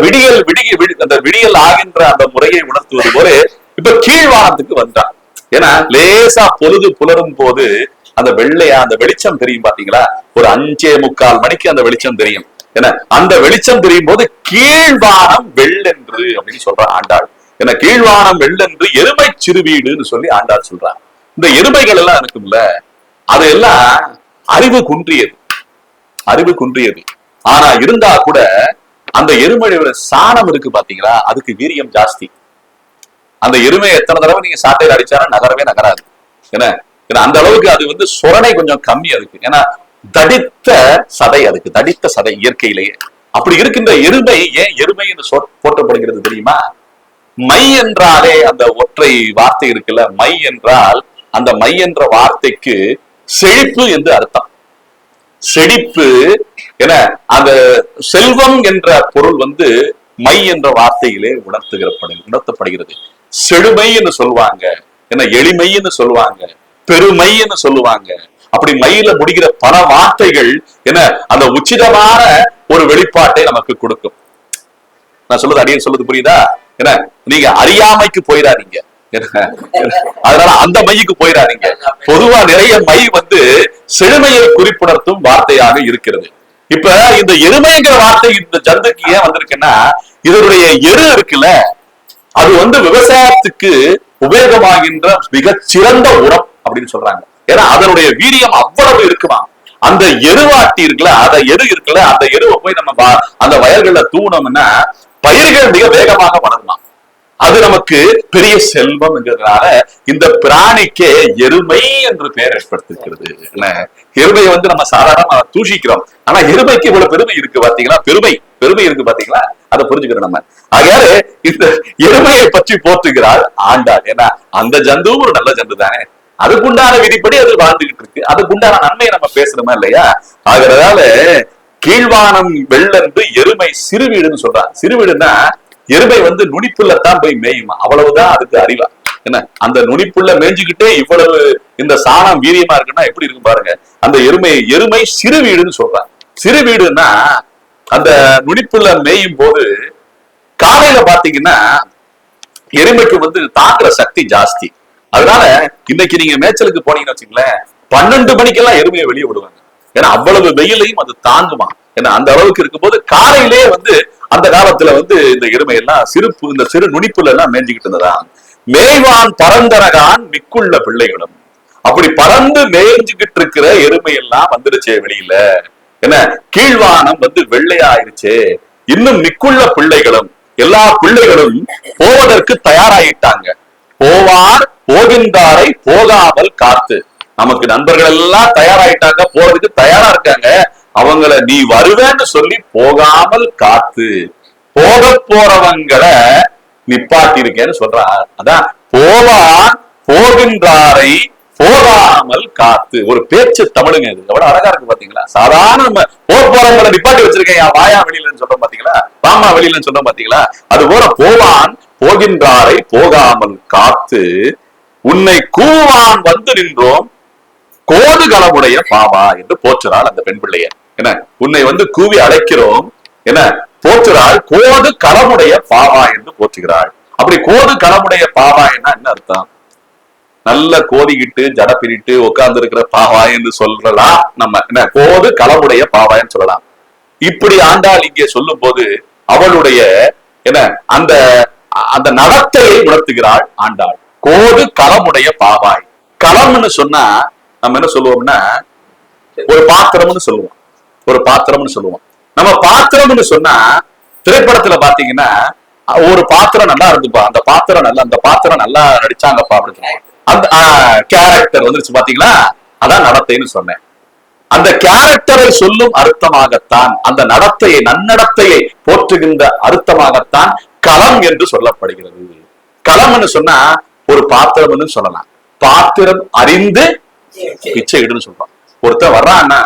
அந்த விடியல் ஆகின்ற அந்த முறையை உணர்த்துவது போல இப்ப கீழ்வானத்துக்கு வந்தான். ஏன்னா லேசா பொழுது புலரும் போது அந்த வெள்ளையா அந்த வெளிச்சம் தெரியும் பாத்தீங்களா, ஒரு 5:45 மணிக்கு அந்த வெளிச்சம் தெரியும். ஏன்னா அந்த வெளிச்சம் தெரியும் போது கீழ்வானம் வெள்ளென்று அப்படின்னு சொல்றான் ஆண்டாள். ஏன்னா கீழ்வானம் வெள்ளென்று எருமை சிறுவீடுன்னு சொல்லி ஆண்டாள் சொல்றான். இந்த எருமைகள் எல்லாம் இருக்கும்ல, அதெல்லாம் அறிவு குன்றியது. ஆனா இருந்தா கூட அந்த எருமையோட சாணம் இருக்கு பாத்தீங்களா, அதுக்கு வீரியம் ஜாஸ்தி. அந்த எருமை எத்தனை தடவை நீங்க சாட்டையில அடிச்சாலும் நகராது. ஏன்னா அந்த அளவுக்கு அது சொரணை கொஞ்சம் கம்மி அதுக்கு. ஏன்னா தடித்த சதை இயற்கையிலேயே. அப்படி இருக்கின்ற எருமை ஏன் எருமை என்று போற்றப்படுகிறது தெரியுமா? மை என்றாலே அந்த ஒற்றை வார்த்தை இருக்குல்ல, மை என்றால் அந்த மை என்ற வார்த்தைக்கு செழிப்பு என்று அர்த்தம். செழிப்பு என அந்த செல்வம் என்ற பொருள் மை என்ற வார்த்தையிலே உணர்த்தப்படுகிறது. செழுமை என்று சொல்லுவாங்க, எளிமைன்னு சொல்லுவாங்க, பெருமைன்னு சொல்லுவாங்க. அப்படி மையில முடிகிற பல வார்த்தைகள் அந்த உச்சிதமான ஒரு வெளிப்பாட்டை நமக்கு கொடுக்கும். நான் சொல்றது அடியேன் சொல்றது புரியுதா? நீங்க அறியாமைக்கு போயிடாதீங்க, அதனால அந்த மைக்கு போயிடாதீங்க. பொதுவா நிறைய மை செழுமையை குறிப்புணர்த்தும் வார்த்தையாக இருக்கிறது. இப்ப இந்த எருமைங்கிற வார்த்தை இந்த ஜந்துக்கு ஏன் வந்திருக்குன்னா, இதனுடைய எரு இருக்குல்ல, அது விவசாயத்துக்கு உபயோகமாகின்ற மிகச் சிறந்த உரம் அப்படின்னு சொல்றாங்க. ஏன்னா அதனுடைய வீரியம் அவ்வளவு இருக்குமா. அந்த எருவாட்டி இருக்குல்ல, அந்த எருவை போய் நம்ம அந்த வயல்கள்ல தூணோம்னா பயிர்கள் மிக வேகமாக வளருமா. அது நமக்கு பெரிய செல்வம் என்கிறதுனால இந்த பிராணிக்கே எருமை என்று பெயர் ஏற்படுத்திருக்கிறது. எருமையை நம்ம சாதாரணமா தூஷிக்கிறோம், ஆனா எருமைக்கு இவ்வளவு பெருமை இருக்கு பாத்தீங்களா, பெருமை இருக்கு பாத்தீங்களா, அதை புரிஞ்சுக்கிறோம் நம்ம. ஆகையால இந்த எருமையை பற்றி போற்றுகிறாள் ஆண்டாள். ஏன்னா அந்த ஜந்துவும் ஒரு நல்ல ஜந்து தானே, அதுக்குண்டான விதிப்படி அது வாழ்ந்துகிட்டு இருக்கு, அதுக்குண்டான நன்மையை நம்ம பேசுறோமா இல்லையா? ஆகிறதால கீழ்வானம் வெள்ளென்று எருமை சிறுவீடுன்னு சொல்றான். சிறுவீடுன்னா எருமை நுனிப்புள்ளத்தான் போய் மேயுமா, அவ்வளவுதான் அதுக்கு அறிவா. என்ன அந்த நுனிப்புள்ள மேய்ஞ்சுக்கிட்டே இவ்வளவு இந்த சாணம் வீரியமா இருக்குன்னா எப்படி இருக்கு பாருங்க. அந்த எருமை சிறுவீடுன்னு சொல்றான். சிறுவீடுன்னா அந்த நுனிப்புள்ள மேயும் போது காலையில பாத்தீங்கன்னா எருமைக்கு தாங்குற சக்தி ஜாஸ்தி. அதனால இன்னைக்கு நீங்க மேய்ச்சலுக்கு போனீங்கன்னு வச்சுங்களேன், 12 மணிக்கெல்லாம் எருமையை வெளியே விடுவாங்க. ஏன்னா அவ்வளவு வெயிலையும் அது தாங்குமா. ஏன்னா அந்த அளவுக்கு இருக்கும்போது காலையிலேயே அந்த காலத்துல இந்த எருமை எல்லாம் இந்த சிறு நுனிப்புல எல்லாம் மேய்ஞ்சுக்கிட்டு இருந்ததா. மேய்வான் பரந்தரகான் மிக்குள்ள பிள்ளைகளும், அப்படி பறந்து மேய்ஞ்சுக்கிட்டு இருக்கிற எருமை எல்லாம் வந்துடுச்சே வெளியில. என்ன கீழ்வானம் வெள்ளையாயிருச்சே, இன்னும் மிக்குள்ள பிள்ளைகளும் எல்லா பிள்ளைகளும் போவதற்கு தயாராயிட்டாங்க. போவார் போகின்றாரை போகாமல் காத்து. நமக்கு நண்பர்கள் எல்லாம் தயாராயிட்டாங்க, போறதுக்கு தயாரா இருக்காங்க. அவங்கள நீ வருவேன்னு சொல்லி போகாமல் காத்து, போக போறவங்களை நிப்பாட்டி இருக்கேன்னு சொல்றான். அதான் போவான் போகின்றாரை போகாமல் காத்து. ஒரு பேச்சு தமிழுங்க, இது எவ்வளவு அழகா இருக்கு பாத்தீங்களா. சாதாரண நம்ம போறவங்களை நிப்பாட்டி வச்சிருக்கேன், வாயா வெளியிலன்னு சொல்றோம் பாத்தீங்களா, வாமா வெளியிலன்னு சொல்றோம் பாத்தீங்களா. அது போல போவான் போகின்றாரை போகாமல் காத்து, உன்னை கூவான் நின்றோம் கோது களமுடைய பாவா என்று போற்றுறாள் அந்த பெண் பிள்ளைய. என்ன உன்னை கூவி அழைக்கிறோம், என்ன போற்றுறாள், கோது களமுடைய பாவா என்று போற்றுகிறாள். அப்படி கோது களமுடைய பாவா என்ன அர்த்தம்? நல்ல கோதிக்கிட்டு ஜட பிரிட்டு உட்கார்ந்து இருக்கிற பாவா என்று சொல்லலாம் நம்ம. என்ன கோது களமுடைய பாவான்னு சொல்லலாம். இப்படி ஆண்டாள் இங்கே சொல்லும் போது அவளுடைய என்ன அந்த அந்த நடத்தையை உணர்த்துகிறாள் ஆண்டாள். கோது களமுடைய பாவாய். களம்னு சொன்னா நம்ம என்ன சொல்லுவோம்னா ஒரு பாத்திரம்னு சொல்லுவோம். நம்ம பாத்திரம்னு சொன்னா திரைப்படத்துல பாத்தீங்கன்னா ஒரு பாத்திரம் நல்லா இருந்துப்பா, அந்த பாத்திரம் நல்லா நடிச்சாங்கப்பா அப்படின்னு அந்த கேரக்டர் வந்துருச்சு பாத்தீங்களா. அதான் நடத்தைன்னு சொன்னேன். அந்த கேரக்டரை சொல்லும் அர்த்தமாகத்தான், அந்த நடத்தையை நன்னடத்தையை போற்றுகின்ற அர்த்தமாகத்தான் களம் என்று சொல்லப்படுகிறது. களம்னு சொன்னா ஒரு பாத்திரம்னு சொல்லலாம். பாத்திரம் அறிந்து பிச்சை இடுன்னு சொல்றான். ஒருத்தர் வர்றான்னா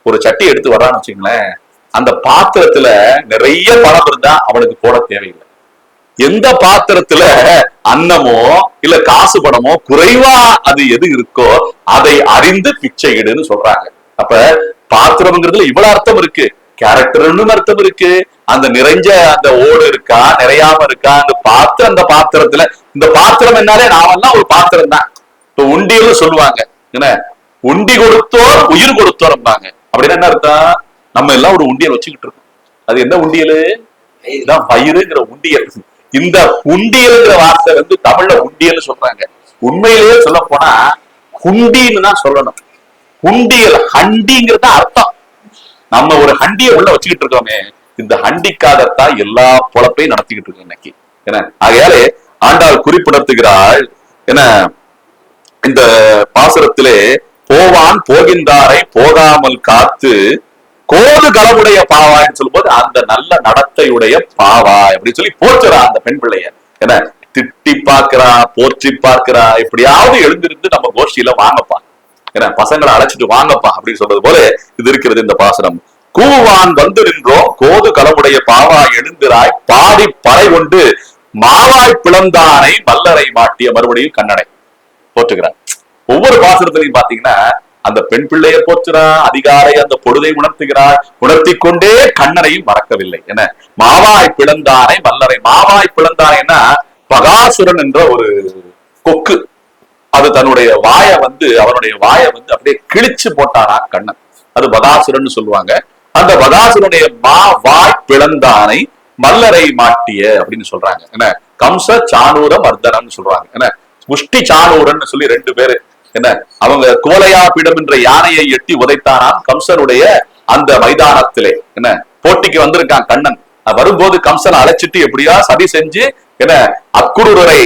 ஒரு சட்டி எடுத்து வர்றான்னு வச்சுங்களேன், அந்த பாத்திரத்துல நிறைய பணம் இருந்தா அவனுக்கு போட தேவையில்லை. எந்த பாத்திரத்துல அன்னமோ இல்ல காசு பணமோ குறைவா அது எது இருக்கோ அதை அறிந்து பிச்சை இடுன்னு சொல்றாங்க. அப்ப பாத்திரம்ங்கிறதுல இவ்வளவு அர்த்தம் இருக்கு. கேரக்டர்னு அர்த்தம் இருக்கு. அந்த நிறைஞ்ச அந்த ஓடு இருக்கா, நிறையாம இருக்கா, அந்த பாத்திரம், அந்த பாத்திரத்துல இந்த பாத்திரம் என்னாலே நாமெல்லாம் ஒரு பாத்திரம் தான். இப்ப உண்டியல் சொல்லுவாங்க, என்ன உண்டி கொடுத்தோர் உயிர் கொடுத்தோர்பாங்க. அப்படின்னா என்ன அர்த்தம்? நம்ம எல்லாம் ஒரு உண்டியல் வச்சுக்கிட்டு இருக்கோம். அது என்ன உண்டியல்? இதுதான் பயிருங்கிற உண்டியல். இந்த உண்டியல்ங்கிற வார்த்தை வந்து தமிழ்ல உண்டியல் சொல்றாங்க. உண்மையிலேயே சொல்ல போனா குண்டின்னு தான் சொல்லணும். குண்டியல், ஹண்டிங்கிறது அர்த்தம். நம்ம ஒரு ஹண்டியை உள்ள வச்சுக்கிட்டு இருக்கோமே, இந்த ஹண்டிக்காகத்தான் எல்லா பொழப்பையும் நடத்திக்கிட்டு இருக்கோம் இன்னைக்கு. என்ன ஆகையாலே ஆண்டாள் குறிப்பிடத்துகிறாள், என்ன இந்த பாசுரத்திலே போவான் போகின்றாரை போகாமல் காத்து கோது களவுடைய பாவாய்ன்னு சொல்லும் போது அந்த நல்ல நடத்தையுடைய பாவாய் அப்படின்னு சொல்லி போற்றுறா அந்த பெண் பிள்ளைய. என்ன திட்டி பார்க்கிறா, போற்றி பார்க்கிறா, எப்படியாவது எழுந்திருந்து நம்ம கோஷ்டியில வாங்கப்பா, ஏன்னா பசங்களை அழைச்சிட்டு வாங்கப்பா அப்படின்னு சொல்றது போல இது இருக்கிறது இந்த பாசுரம். கூவான் வந்து நின்றோம் கோது களவுடைய பாவாய் எழுந்திராய் பாடி பறை கொண்டு மாவாய் பிளந்தானை மல்லரை மாட்டிய மறுபடியும் கண்ணனை போற்றுகிறார். ஒவ்வொரு பாசுரத்திலையும் பாத்தீங்கன்னா அந்த பெண் பிள்ளையை போற்றுறா, அதிகாரை அந்த பொழுதை உணர்த்துகிறார், உணர்த்தி கொண்டே கண்ணனையும் மறக்கவில்லை. என்ன மாவாய் பிளந்தானை மல்லரை. மாவாய் பிளந்தானைன்னா பகாசுரன் என்ற ஒரு கொக்கு, அது தன்னுடைய வாயை வந்து அவனுடைய வாயை வந்து அப்படியே கிழிச்சு போட்டானா கண்ணன், அது பகாசுரன் சொல்லுவாங்க. அந்த பகாசுரனுடைய வாய் பிளந்தானை மல்லரை மாட்டிய அப்படின்னு சொல்றாங்க. என்ன கம்ச சானூர மர்தனம் சொல்றாங்க. என்ன முஷ்டி சானூரன் சொல்லி ரெண்டு பேரு, என்ன அவங்க குவலையா பீடம் என்ற யானையை எட்டி உதைத்தானாம் கம்சனுடைய அந்த மைதானத்திலே. என்ன போட்டிக்கு வந்திருக்கான் கண்ணன். வரும்போது கம்சனை அழைச்சிட்டு எப்படியா சதி செஞ்சு என்ன அக்குரூரரை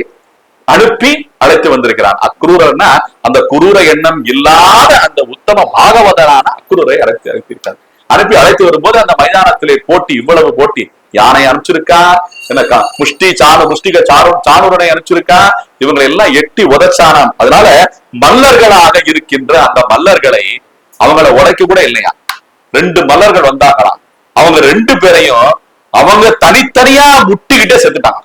அனுப்பி அழைத்து வந்திருக்கிறான். அக்குரூரர்னா அந்த குரூர எண்ணம் இல்லாத அந்த உத்தம பாகவதனான அக்குரூரை அழைத்திருக்கார். அனுப்பி அழைத்து வரும்போது அந்த மைதானத்திலே போட்டி, இவ்வளவு போட்டி. யானை அனுப்பிச்சிருக்கா, என்னக்கா முஷ்டிக சானூரனை அனுப்பிச்சிருக்கா, இவங்களை எல்லாம் எட்டி உதச்சானாம். அதனால மல்லர்களாக இருக்கின்ற அந்த மல்லர்களை அவங்கள உடைக்க கூட இல்லையா, ரெண்டு மல்லர்கள் வந்தாங்களாம். அவங்க ரெண்டு பேரையும் அவங்க தனித்தனியா முட்டிக்கிட்டே செத்துட்டாங்க.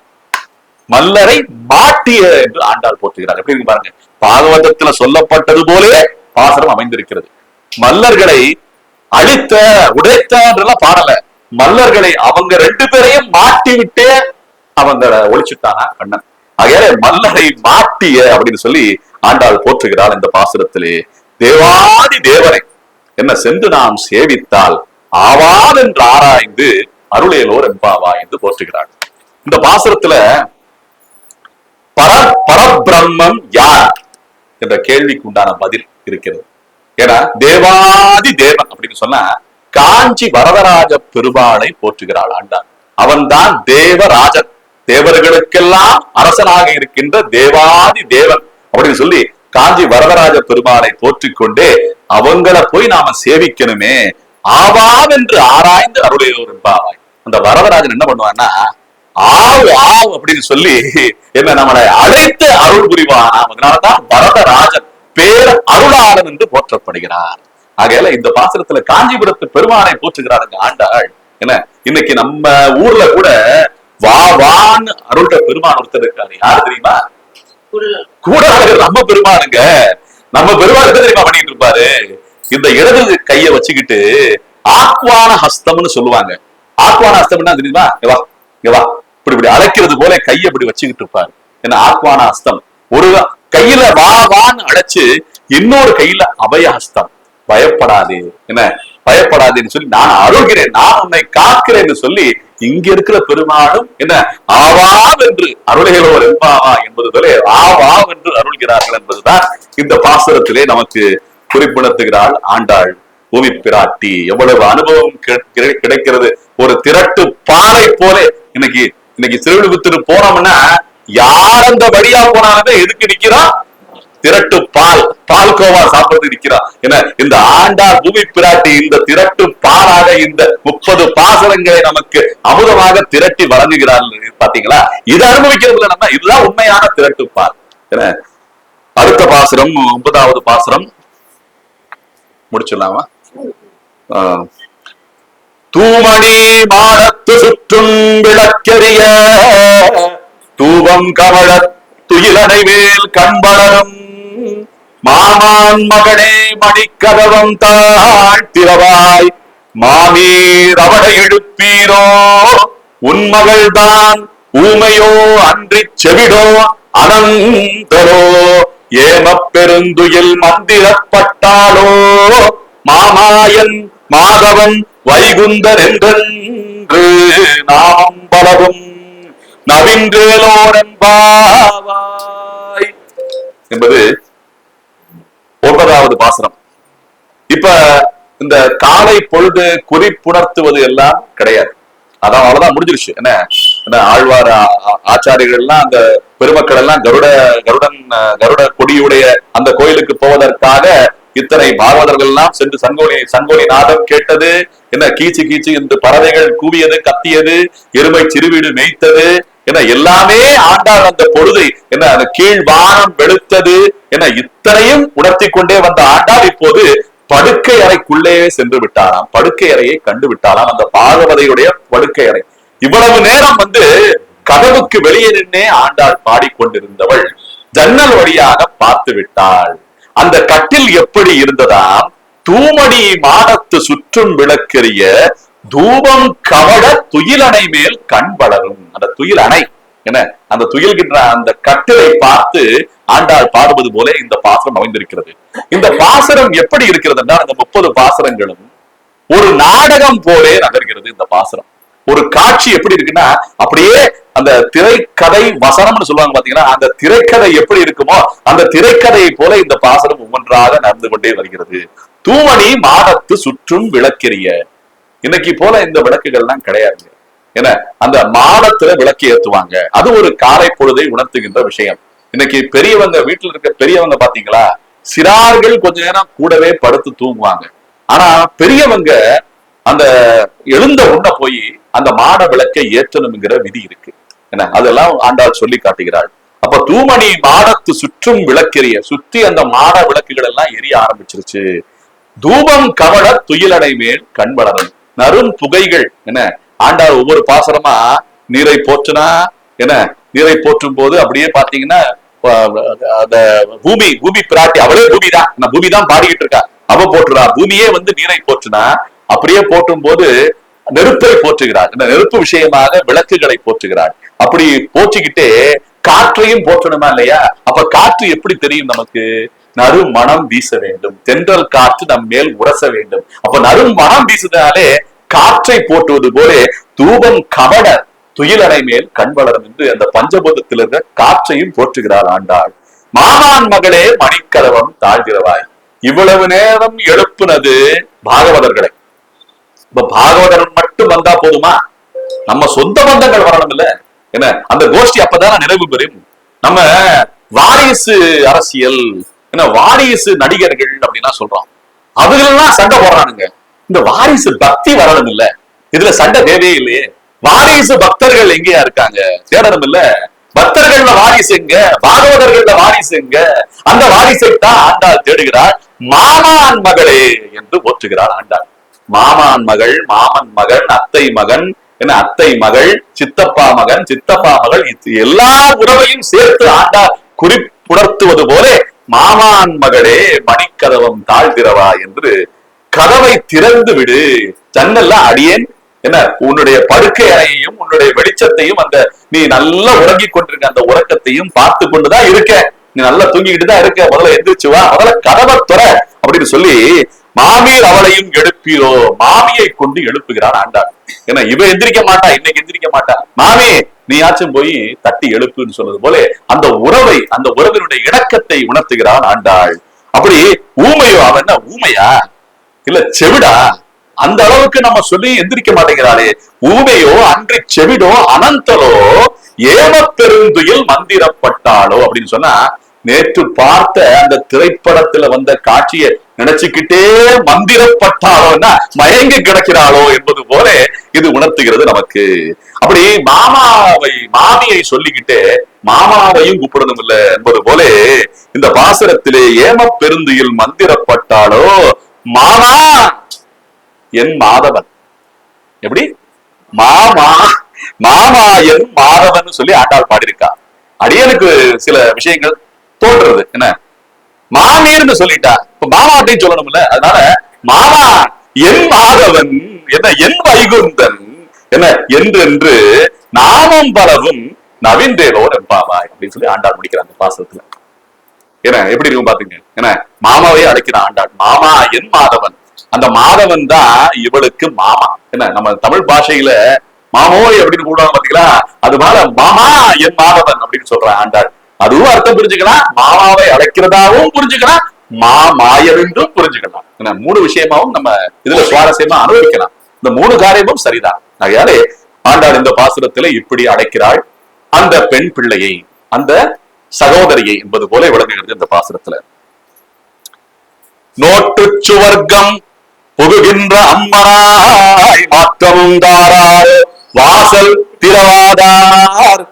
மல்லரை மாட்டிய என்று ஆண்டாள் போற்றுகிறார். எப்படி பாருங்க, பாகவதத்துல சொல்லப்பட்டது போலே பாசனம் அமைந்திருக்கிறது. மல்லர்களை அழித்த உடைத்த என்றெல்லாம் பாடல, மல்லர்களை அவங்க ரெண்டு பேரையும் மாட்டி விட்டே அவங்க ஒழிச்சுட்டானா கண்ணன். ஆகையால மல்லரை மாட்டிய அப்படின்னு சொல்லி ஆண்டாள் போற்றுகிறாள் இந்த பாசுரத்திலே. தேவாதி தேவரை என்ன சென்று நாம் சேவித்தால் ஆவான் என்று ஆராய்ந்து அருளேலோர் என்பாவா என்று போற்றுகிறாள். இந்த பாசுரத்துல பரபிரம்மம் யார் என்ற கேள்விக்கு உண்டான பதில் இருக்கிறது. ஏன்னா தேவாதி தேவன் அப்படின்னு சொன்னா காஞ்சி வரதராஜ பெருமாளை போற்றுகிறாள் ஆண்டாள். அவன் தான் தேவராஜன், தேவர்களுக்கெல்லாம் அரசனாக இருக்கின்ற தேவாதி தேவன் அப்படின்னு சொல்லி காஞ்சி வரதராஜ பெருமாளை போற்றிக்கொண்டே அவங்கள போய் நாம சேவிக்கணுமே, ஆவாம் என்று ஆராய்ந்து அருளையோர் என்பாவாய். அந்த வரதராஜன் என்ன பண்ணுவான்னா ஆவு ஆவு அப்படின்னு சொல்லி என்ன நம்மளை அழைத்து அருள் புரிவானாம். அதனாலதான் வரதராஜன் பேர் அருளாளன் என்று போற்றப்படுகிறார். ஆகையால இந்த பாசுரத்துல காஞ்சிபுரத்து பெருமானை போற்றுகிறாருங்க ஆண்டாள். என்ன இன்னைக்கு நம்ம ஊர்ல கூட வான்னு அருள்ற பெருமான் ஒருத்தர் இருக்காரு. யாரு தெரியுமா? கூட நம்ம பெருமானுங்க. நம்ம பெருமாள் என்ன தெரியுமா பண்ணிட்டு இருப்பாரு, இந்த இடது கைய வச்சுக்கிட்டு ஆக்வான ஹஸ்தம்னு சொல்லுவாங்க. ஆக்வான ஹஸ்தம்னா தெரியுமா? வா இப்படி இப்படி அழைக்கிறது போல கையை இப்படி வச்சுக்கிட்டு இருப்பாரு. என்ன ஆக்வான ஹஸ்தம், ஒரு கையில வான்னு அழைச்சு இன்னொரு கையில அபய ஹஸ்தம், பயப்படாதே என்ன பயப்படாதேன்னு சொல்லி நான் அருள்கிறேன், நான் உன்னை காக்கிறேன்னு சொல்லி இங்க இருக்கிற பெருமாளும் என்ன ஆவாம் என்று அருளைகளோர் என்பாவா என்பது போல ஆவாம் என்று அருள்கிறார்கள் என்பதுதான் இந்த பாசுரத்திலே நமக்கு குறிப்பிடுத்துகிறாள் ஆண்டாள் பூமி பிராட்டி. எவ்வளவு அனுபவம் கிடைக்கிறது. ஒரு திரட்டு பாறை போல இன்னைக்கு திருவிழுப்புத்தூர் போனோம்னா யார் அந்த வழியா போனாலுமே எதுக்கு நிக்கிறான்? திரட்டு பால்கோவா சாப்பிட்டு நிக்கிறான். ஏன்னா இந்த ஆண்டாள் பூமி பிராட்டி இந்த திரட்டு பாலாக இந்த 30 பாசனங்களை நமக்கு அமுதமாக திரட்டி வழங்குகிறார்கள். பாத்தீங்களா? இதை அனுபவிக்கிறதுல நம்ம இதுதான் உண்மையான திரட்டு பால். அடுத்த பாசுரம் 9வது பாசுரம் முடிச்சிடலாமா? தூமணி மாடத்து சுற்றும் விளக்கெரிய தூவம் கமழ துயிலனை மேல் கண்பளரும் மாமான் மகனே மணிக்கதவம் தாழ்த்திரவாய் மாமீர் அவளை எழுப்பீரோ, உன்மகள்தான் ஊமையோ அன்றி செவிடோ அனந்தரோ, ஏமப் பெருந்துயில் மந்திரப்பட்டாளோ, மாமாயன் மாதவன் வைகுந்தர் என்றென்று நாம் பலவும் நவின்றேலோரெம்பாவாய் என்பது 9வது பாசுரம். இப்ப இந்த காலை பொழுது குறிப்புணர்த்துவது எல்லாம் கிடையாது. அதான் அவ்வளவுதான் முடிஞ்சிருச்சு. என்ன ஆழ்வார் ஆச்சாரியர்கள் எல்லாம் அந்த பெருமக்கள் எல்லாம் கருட கொடியுடைய அந்த கோயிலுக்கு போவதற்காக இத்தனை பாகவதர்கள் எல்லாம் சென்று சங்கோலி நாதம் கேட்டது, என்ன கீச்சு கீச்சு என்று பறவைகள் கூவியது, கத்தியது, எருமை சிறுவீடு மேய்த்தது, என்ன எல்லாமே ஆண்டாள் அந்த பொழுதை என்ன அந்த கீழ் வானம் வெளுத்தது என இத்தனையும் உணர்த்தி கொண்டே வந்த ஆண்டாள் இப்போது படுக்கை அறைக்குள்ளே சென்று விட்டாராம். படுக்கை அறையை கண்டு விட்டாராம், அந்த பாகவதையுடைய படுக்கை அறை. இவ்வளவு நேரம் கதவுக்கு வெளியே நின்னே ஆண்டாள் பாடிக்கொண்டிருந்தவள் ஜன்னல் வழியாக பார்த்து விட்டாள். அந்த கட்டில் எப்படி இருந்ததாம், தூமணி மாடத்து சுற்றும் விளக்கெரிய தூபம் கவட துயிலணை மேல் கண் வளரும். அந்த துயில் அணை என்ன அந்த துயில்கின்ற அந்த கட்டிலை பார்த்து ஆண்டாள் பாடுவது போல இந்த பாசுரம் அமைந்திருக்கிறது. இந்த பாசுரம் எப்படி இருக்கிறது என்றால், இந்த 30 பாசுரங்களும் ஒரு நாடகம் போலே நகர்கிறது. இந்த பாசுரம் ஒரு காட்சி எப்படி இருக்குன்னா, அப்படியே அந்த திரைக்கதை வசனம்னு சொல்லுவாங்க பாத்தீங்கன்னா, அந்த திரைக்கதை எப்படி இருக்குமோ அந்த திரைக்கதையை போல இந்த பாசுரம் ஒவ்வொன்றாக நடந்து கொண்டே வருகிறது. தூமணி மாடத்து சுற்றும் விளக்கெரிய. இன்னைக்கு போல இந்த விளக்குகள் எல்லாம் கிடையாது. ஏன்னா அந்த மாடத்துல விளக்கு ஏத்துவாங்க. அது ஒரு காலை பொழுதை உணர்த்துகின்ற விஷயம். இன்னைக்கு பெரியவங்க வீட்டுல இருக்க பெரியவங்க பாத்தீங்களா, சிறார்கள் கொஞ்ச நேரம் கூடவே படுத்து தூங்குவாங்க. ஆனா பெரியவங்க அந்த எழுந்த உண்ண போய் அந்த மாட விளக்கை ஏற்றணுங்கிற விதி இருக்கு. என்ன அதெல்லாம் ஆண்டாள் சொல்லி காட்டுகிறாள். அப்ப தூமணி மாடத்து சுற்றும் விளக்கெரிய, சுத்தி அந்த மாட விளக்குகள் எல்லாம் எரிய ஆரம்பிச்சிருச்சு. தூபம் கவட துயிலடை மேல் கண் வளரும். நறும் புகைகள் என்ன ஆண்டாள் ஒவ்வொரு பாசனமா நீரை போற்றுனா என்ன, நீரை போற்றும் போது அப்படியே பாத்தீங்கன்னா அந்த பூமி பிராட்டி அவளே பூமி தான் பாடிக்கிட்டு இருக்கா. அவ போற்றுறா. பூமியே நீரை போற்றுனா அப்படியே போற்றும் போது நெருப்பை போற்றுகிறாள். இந்த நெருப்பு விஷயமாக விளக்குகளை போற்றுகிறாள். அப்படி போச்சுக்கிட்டே காற்றையும் போற்றணுமா இல்லையா? அப்ப காற்று எப்படி தெரியும் நமக்கு? நறும் மனம் வீச வேண்டும். தென்றல் காற்று நம் மேல் உரச வேண்டும். அப்ப நறும் மனம் வீசுனாலே காற்றை போற்றுவது போல தூபம் கவட துயிலறை மேல் கண் வளரும் என்று அந்த பஞ்சபூதத்தில் இருக்க காற்றையும் போற்றுகிறாள் ஆண்டாள். மாமான் மகளே மணிக்கதவம் தாழ்கிறவாய். இவ்வளவு நேரம் எழுப்புனது பாகவதர்களை. இப்ப பாகவதர் மட்டும் வந்தா போதுமா? நம்ம சொந்த பந்தங்கள் வரணும் இல்ல? என்ன அந்த கோஷ்டி அப்பதான் நிறைவு பெறும். நம்ம வாரிசு அரசியல், என்ன வாரிசு நடிகர்கள் அப்படின்னா சொல்றோம், அதுலாம் சண்டை போடுறானுங்க. இந்த வாரிசு பக்தி வரணும் இல்ல? இதுல சண்டை தேவையே இல்லையே. வாரிசு பக்தர்கள் எங்கேயா இருக்காங்க? தேடணும் இல்ல? பக்தர்கள்ல வாரிசு எங்க? பாகவதர்கள்ல வாரிசு எங்க? அந்த வாரிசை தான் ஆண்டாள் தேடுகிறாள். மாமான் மகளே என்று போற்றுகிறாள் ஆண்டாள். மாமான் மகள், மாமன் மகன், அத்தை மகன், என்ன அத்தை மகள், சித்தப்பா மகன், சித்தப்பா மகள், எல்லா உறவையும் சேர்த்து ஆண்டாள் குறிப்புணர்த்துவது போல மாமான் மகளே மணிக்கதவம் தாழ்கிறவா என்று கதவை திறந்து விடு. ஜன்னல்ல அடியேன் என்ன உன்னுடைய படுக்கை அறையையும் உன்னுடைய வெளிச்சத்தையும் அந்த நீ நல்லா உறங்கி கொண்டிருக்க அந்த உறக்கத்தையும் பார்த்து கொண்டுதான் இருக்க. நீ நல்லா தூங்கிக்கிட்டு தான் இருக்க. முதல்ல எந்திரிச்சு வா, முதல்ல கதவை துற அப்படின்னு சொல்லி மாமியர் அவளையும் எழுப்பீரோ. மாமியை கொண்டு எழுப்புகிறான் ஆண்டாள். ஏன்னா இவ எந்திரிக்க மாட்டா, இன்னைக்கு எந்திரிக்க மாட்டா. மாமி நீயாச்சும் போய் தட்டி எழுப்புன்னு சொன்னது போல அந்த உறவை, அந்த உறவினுடைய இணக்கத்தை உணர்த்துகிறான் ஆண்டாள். அப்படி ஊமையோ, அவன் என்ன ஊமையா இல்ல செவிடா? அந்த அளவுக்கு நம்ம சொல்லி எந்திரிக்க மாட்டேங்கிறாளே. ஊமையோ அன்றி செவிடோ அனந்தலோ ஏம பெருந்துயில் மந்திரப்பட்டாளோ அப்படின்னு சொன்னா, நேற்று பார்த்த அந்த திரைப்படத்துல வந்த காட்சியை நினைச்சுக்கிட்டே மந்திரப்பட்டாளோன்னா மயங்கி கிடக்கிறாளோ என்பது போல இது உணர்த்துகிறது நமக்கு. அப்படி மாமியை சொல்லிக்கிட்டே மாமாவையும் கூப்பிடணும் இல்ல என்பது போல இந்த பாசுரத்திலே ஏம பெருந்துயில் மந்திரப்பட்டாளோ மாமா என் மாதவன். எப்படி மாமா என் மாதவன் சொல்லி ஆண்டாள் பாடியிருக்கா. அடியனுக்கு சில விஷயங்கள் தோன்றது. என்ன மாமீர்னு சொல்லிட்டா, இப்ப மாமாட்டையும் சொல்லணும்ல. அதனால மாமா என் மாதவன் என்ன என் வைகுந்தன் என்ன என்று நாமம் பலவும் நவீன்றேலோ எம்பாவாய் அப்படின்னு சொல்லி ஆண்டாள் முடிக்கிற அந்த பாசத்துல. ஏன்னா எப்படி இருக்கும் பாத்துங்க. ஏன்னா மாமாவே அழைக்கிற ஆண்டாள். மாமா என் மாதவன். அந்த மாதவன் தான் இவளுக்கு மாமா. என்ன நம்ம தமிழ் பாஷையில மாமோய் அப்படின்னு கூடுவாங்க பாத்தீங்களா, அது மேல மாமா என் மாதவன் அப்படின்னு சொல்ற ஆண்டாள். அதுவும் அர்த்தம் புரிஞ்சுக்கலாம், மாமாவை அழைக்கிறதாவும் புரிஞ்சுக்கலாம், மாயன் என்றும் புரிஞ்சுக்கலாம். ஏன்னா 3 விஷயமாவும் நம்ம இதுல சுவாரஸ்யமா அனுபவிக்கலாம். இந்த 3 காரியமும் சரிதான். ஆகையாலே ஆண்டாள் இந்த பாசுரத்திலே இப்படி அழைக்கிறாள் அந்த பெண் பிள்ளையை, அந்த சகோதரியை என்பது போல விளங்குகிறது இந்த பாசுரத்துல. நோட்டு சுவர்க்கம் புகுகின்ற அம்மனாய் மாற்றமும் தாரார் வாசல் திறவாதார்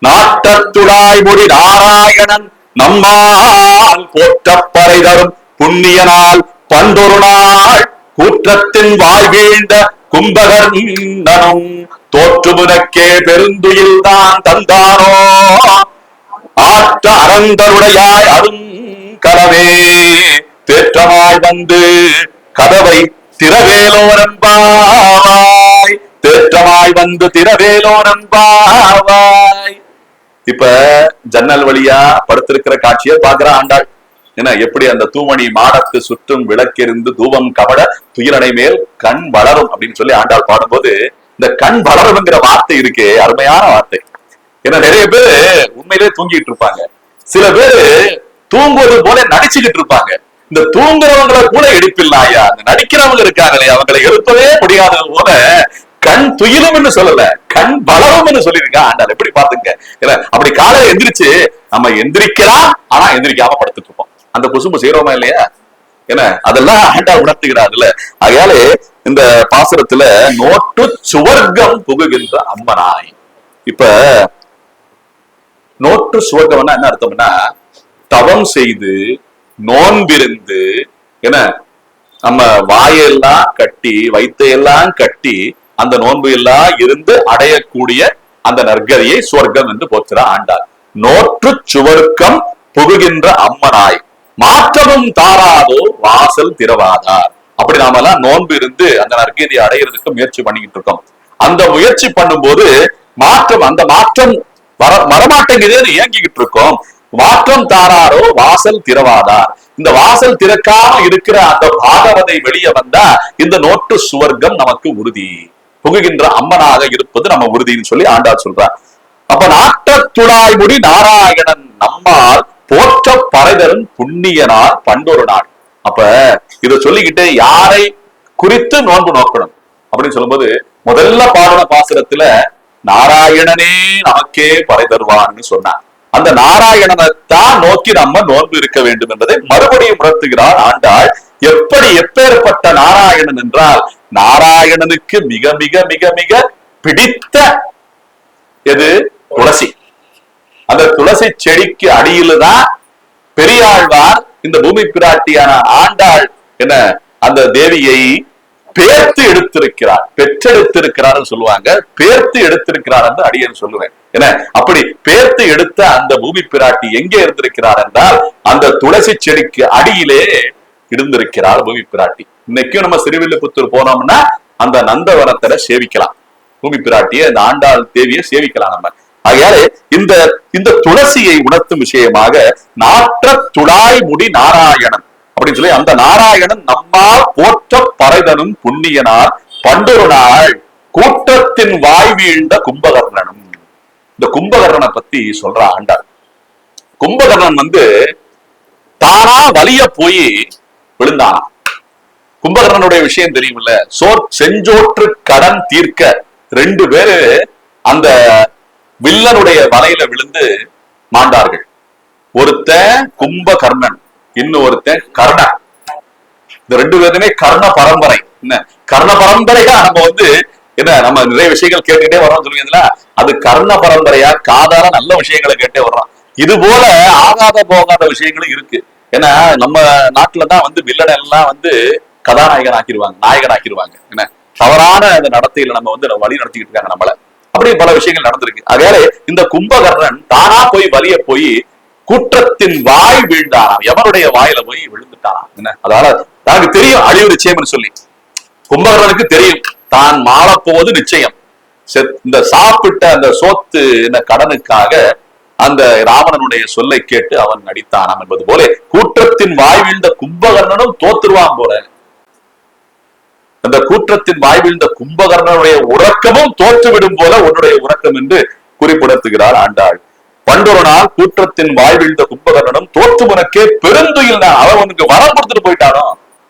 நாட்டத்துடாய் முடி நாராயணன் நம்மால் போற்றப்பறை தரும் புண்ணியனால் பண்டொரு நாள் கூற்றத்தின் வாழ்வீழ்ந்த கும்பகர்ணனும் தோற்றுமுனக்கே பெருந்துயில் தான் தந்தானோ ஆற்ற அரங்கருடையாய் அரும் கலவே தேற்றமாய் வந்து கதவை திரவேலோரம்பாவாய் தேற்றமாய் வந்து திரவேலோரம்பாவாய். இப்ப ஜன்னல் வழியா படுத்திருக்கிற காட்சியை பாக்குற ஆண்டாள். என்ன எப்படி அந்த தூமணி மாடத்து சுற்றும் விளக்கெறிந்து தூபம் கவட துயிலனை மேல் கண் வளரும் அப்படின்னு சொல்லி ஆண்டாள் பாடும்போது இந்த கண் வளரும்ங்கிற வார்த்தை இருக்கே, அருமையான வார்த்தை. ஏன்னா நிறைய பேரு உண்மையிலே தூங்கிட்டு இருப்பாங்க, சில பேரு தூங்குவது போல நடிச்சுக்கிட்டு இருப்பாங்க. இந்த தூங்குறவங்களை கூட எடுப்பில்லாயா, நடிக்கிறவங்க இருக்காங்களே அவங்களை எழுப்பவே முடியாதது போல கண் துயிலும் சொல்லல, கண் வளரும் சொல்லியிருக்கா ஆண்டாள். எப்படி பாத்துங்க. அப்படி காலையில எந்திரிச்சு நம்ம எந்திரிக்கலாம், ஆனா எந்திரிக்காம படுத்துட்டு இருப்போம். அந்த குசும்பு செய்யறோமா இல்லையா? ஏன்னா அதெல்லாம் ஆண்டாள் உணர்த்துகிறாருல்ல. ஆகையாலே இந்த பாசுரத்துல நோட்டு சுவர்க்கம் புகுகின்ற அம்மனாய். இப்ப நோட்டு சுவர்க்கம்னா என்ன அர்த்தம்னா, தவம் செய்து நோன்பிருந்து என்ன நம்ம வாயெல்லாம் கட்டி வயிற்றையெல்லாம் கட்டி அந்த நோன்பு எல்லாம் இருந்து அடையக்கூடிய அந்த நற்கதியை சுவர்க்கம் என்று போற்றுற ஆண்டாள். நோற்று சுவர்க்கம் புகுகின்ற அம்மனாய் மாற்றமும் தாராதோ வாசல் திறவாதார். அப்படி நாம எல்லாம் நோன்பு இருந்து அந்த நற்கதியை அடையிறதுக்கு முயற்சி பண்ணிக்கிட்டு இருக்கோம். அந்த முயற்சி பண்ணும்போது அந்த மாற்றம் வரமாட்டேங்குதுன்னு இயங்கிக்கிட்டு இருக்கோம். மாற்றம் தாராரோ வாசல் திறவாதார். இந்த வாசல் திறக்காம இருக்கிற அந்த பாகவதை வெளியே வந்தா இந்த நோட்டு சுவர்க்கம் நமக்கு உறுதி, புகுகின்ற அம்மனாக இருப்பது நம்ம உறுதின்னு சொல்லி ஆண்டாள் சொல்றார். அப்ப நாட்டத்துழாய் முடி நாராயணன் நம்மால் போற்ற பறைதரும் புண்ணியனார் பண்டொரு நாள். அப்ப இத சொல்லிக்கிட்டு யாரை குறித்து நோன்பு நோக்கணும் அப்படின்னு சொல்லும்போது முதல்ல பாடின பாசுரத்துல நாராயணனே நமக்கே பறை தருவான்னு சொன்னார். அந்த நாராயணனைத்தான் நோக்கி நம்ம நோன்பு இருக்க வேண்டும் என்பதை மறுபடியும் உணர்த்துகிறார் ஆண்டாள். எப்பேற்பட்ட நாராயணன் என்றால், நாராயணனுக்கு மிக மிக மிக மிக பிடித்த எது? துளசி. அந்த துளசி செடிக்கு அடியில தான் பெரியாழ்வார் இந்த பூமி பிராட்டியான ஆண்டாள் என்ன அந்த தேவியை பேர்த்து எடுத்திருக்கிறார், பெற்றெடுத்திருக்கிறார் சொல்லுவாங்க. பேர்த்து எடுத்திருக்கிறார் என்று அடியேன் சொல்லுவேன். என்ன அப்படி பேர்த்து எடுத்த அந்த பூமி பிராட்டி எங்கே இருந்திருக்கிறார் என்றால் அந்த துளசி செடிக்கு அடியிலே இருந்திருக்கிறார் பூமி பிராட்டி. இன்னைக்கும் நம்ம சிறுவில்லிபுத்தூர் போனோம்னா அந்த நந்தவனத்துல சேவிக்கலாம், பூமி பிராட்டியை, அந்த ஆண்டாள் தேவியை சேவிக்கலாம் நம்ம. ஆகையாலே இந்த துளசியை உணர்த்தும் விஷயமாக நாற்ற துழாய் முடி நாராயணன் அப்படின்னு சொல்லி அந்த நாராயணன் நம்மால் போற்ற பறைதனும் புண்ணியனார் பண்டொரு நாள் கூட்டத்தின் வாய் வீழ்ந்த கும்பகர்ணனும். இந்த கும்பகர்ணனை பத்தி சொல்ற ஆண்டாள். கும்பகர்ணன் தானா வலிய போய் விழுந்தானா. கும்பகர்ணனுடைய விஷயம் தெரியுமில்ல, செஞ்சோற்று கடன் தீர்க்க 2 பேரு அந்த வில்லனுடைய வலையில விழுந்து மாண்டார்கள். ஒருத்தன் கும்பகர்ணன், இன்னொருத்தன் கர்ணன். இந்த 2 பேருமே கர்ண பரம்பரை. என்ன கர்ண பரம்பரையா நம்ம என்ன நம்ம நிறைய விஷயங்கள் கேட்டுக்கிட்டே வர்றோம் சொல்லுவீங்களா, அது கர்ண பரம்பரையா காதால நல்ல விஷயங்களை கேட்டே வர்றோம். இது போல ஆகாத போகாத விஷயங்களும் இருக்கு. ஏன்னா நம்ம நாட்டுலதான் வில்லன் எல்லாம் கதாநாயகன் ஆக்கிடுவாங்க, நாயகன் ஆக்கிடுவாங்க. என்ன தவறான அந்த நடத்தையில நம்ம வழி நடத்திக்கிட்டு இருக்காங்க நம்மள. அப்படி பல விஷயங்கள் நடந்திருக்கு. அதனால இந்த கும்பகர்ணன் தானா போய் வலிய போய் கூற்றத்தின் வாய் வீழ்ந்தானாம், எவனுடைய வாயில போய் விழுந்துட்டானாம். என்ன அதனால தனக்கு தெரியும் அழிவு நிச்சயம்னு சொல்லி கும்பகர்ணனுக்கு தெரியும் தான் மாளப்போவது நிச்சயம். இந்த சாப்பிட்ட அந்த சோத்து இந்த கடனுக்காக அந்த ராவணனுடைய சொல்லை கேட்டு அவன் நடித்தானாம் என்பது போல கூற்றத்தின் வாய் வீழ்ந்த கும்பகர்ணனும் தோத்துருவான் போல. அந்த கூற்றத்தின் வாய் வீழ்ந்த கும்பகர்ணனுடைய உறக்கமும் தோற்றுவிடும் போல உன்னுடைய உறக்கம் என்று குறிப்பிடுத்துகிறார் ஆண்டாள். பண்டொரு நாள் கூற்றத்தின் வாய் வீழ்ந்த கும்பகர்ணனும் தோற்று உனக்கே பெருந்துயில் தான் அவன் உனக்கு வரம் கொடுத்துட்டு போயிட்டானோ,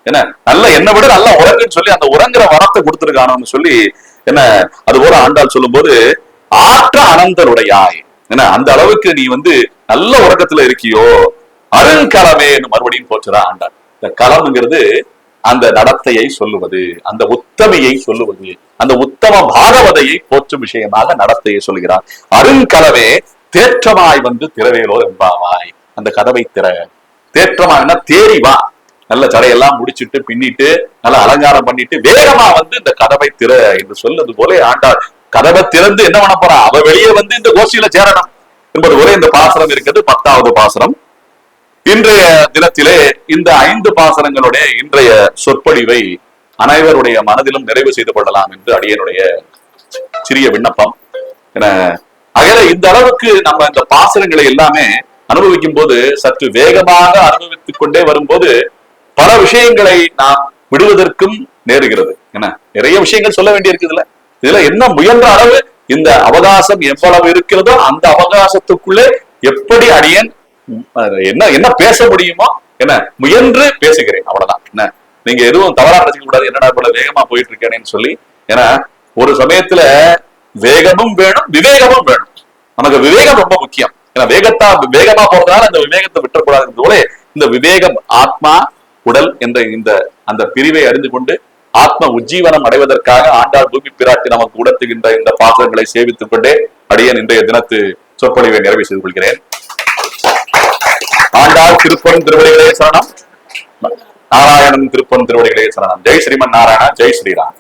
என்ன நல்ல என்னை விட நல்லா உறங்குன்னு சொல்லி அந்த உறங்குற வரத்தை கொடுத்துருக்கானோன்னு சொல்லி என்ன அது போல ஆண்டாள் சொல்லும் போது ஆற்ற அனந்தருடையாய் என்ன அந்த அளவுக்கு நீ நல்ல உறக்கத்துல இருக்கியோ அருங்கலமே மறுபடியும் போச்சுறா ஆண்டாள். இந்த களம்ங்கிறது அந்த நடத்தையை சொல்லுவது, அந்த உத்தமையை சொல்லுவது, அந்த உத்தம பாகவதையை போற்றும் விஷயமாக நடத்தையை சொல்கிறார். அருங்கலவே தேற்றமாய் திரவேலோ எம்பாவாய், அந்த கதவை திற. தேற்றமாய்னா தேறி வா, நல்ல சடையெல்லாம் முடிச்சுட்டு பின்னிட்டு நல்ல அலங்காரம் பண்ணிட்டு வேகமா இந்த கதவை திற என்று சொல்லுது போல ஆண்டாள் கதவை திறந்து என்ன பண்ண போறா, அவ வெளியே இந்த கோஷ்டியில சேரணும் என்பது போல இந்த பாசனம் இருக்கிறது. 10வது பாசனம். இன்றைய தினத்திலே இந்த 5 பாசனங்களுடைய இன்றைய சொற்பொழிவை அனைவருடைய மனதிலும் நிறைவு செய்து கொள்ளலாம் என்று அடியனுடைய சிறிய விண்ணப்பம். அகல இந்த அளவுக்கு நம்ம இந்த பாசனங்களை எல்லாமே அனுபவிக்கும் போது சற்று வேகமாக அனுபவித்துக் கொண்டே வரும்போது பல விஷயங்களை நாம் விடுவதற்கும் நேருகிறது. நிறைய விஷயங்கள் சொல்ல வேண்டி இருக்குதுல்ல. இதுல என்ன முயன்ற அளவு இந்த அவகாசம் எவ்வளவு இருக்கிறதோ அந்த அவகாசத்துக்குள்ளே எப்படி அடியன் என்ன பேச முடியுமோ என்ன முயன்று பேசுகிறேன், அவ்வளவுதான். என்ன நீங்க எதுவும் தவறா நினைச்சுக்க கூடாது, என்னடா போல வேகமா போயிட்டு இருக்கேன்னு சொல்லி. ஏன்னா ஒரு சமயத்துல வேகமும் வேணும் விவேகமும் வேணும். நமக்கு விவேகம் ரொம்ப முக்கியம். ஏன்னா வேகமா போறதால அந்த விவேகத்தை விட்டுறக்கூடாது போல இந்த விவேகம் ஆத்மா உடல் என்ற அந்த பிரிவை அறிந்து கொண்டு ஆத்ம உஜ்ஜீவனம் அடைவதற்காக ஆண்டாள் பூமி பிராட்டி நமக்கு உணர்த்துகின்ற இந்த பாசங்களை சேவித்துக் கொண்டே அடியேன் இன்றைய தினத்து சொற்பொழிவை நிறைவு செய்து கொள்கிறேன். ஆண்டாள் திருப்பன் திருவடிகளே சரணம், நாராயணன் திருப்பன் திருவடிகளே சரணம். ஜெய் ஸ்ரீமன் நாராயணா, ஜெய் ஸ்ரீராம்.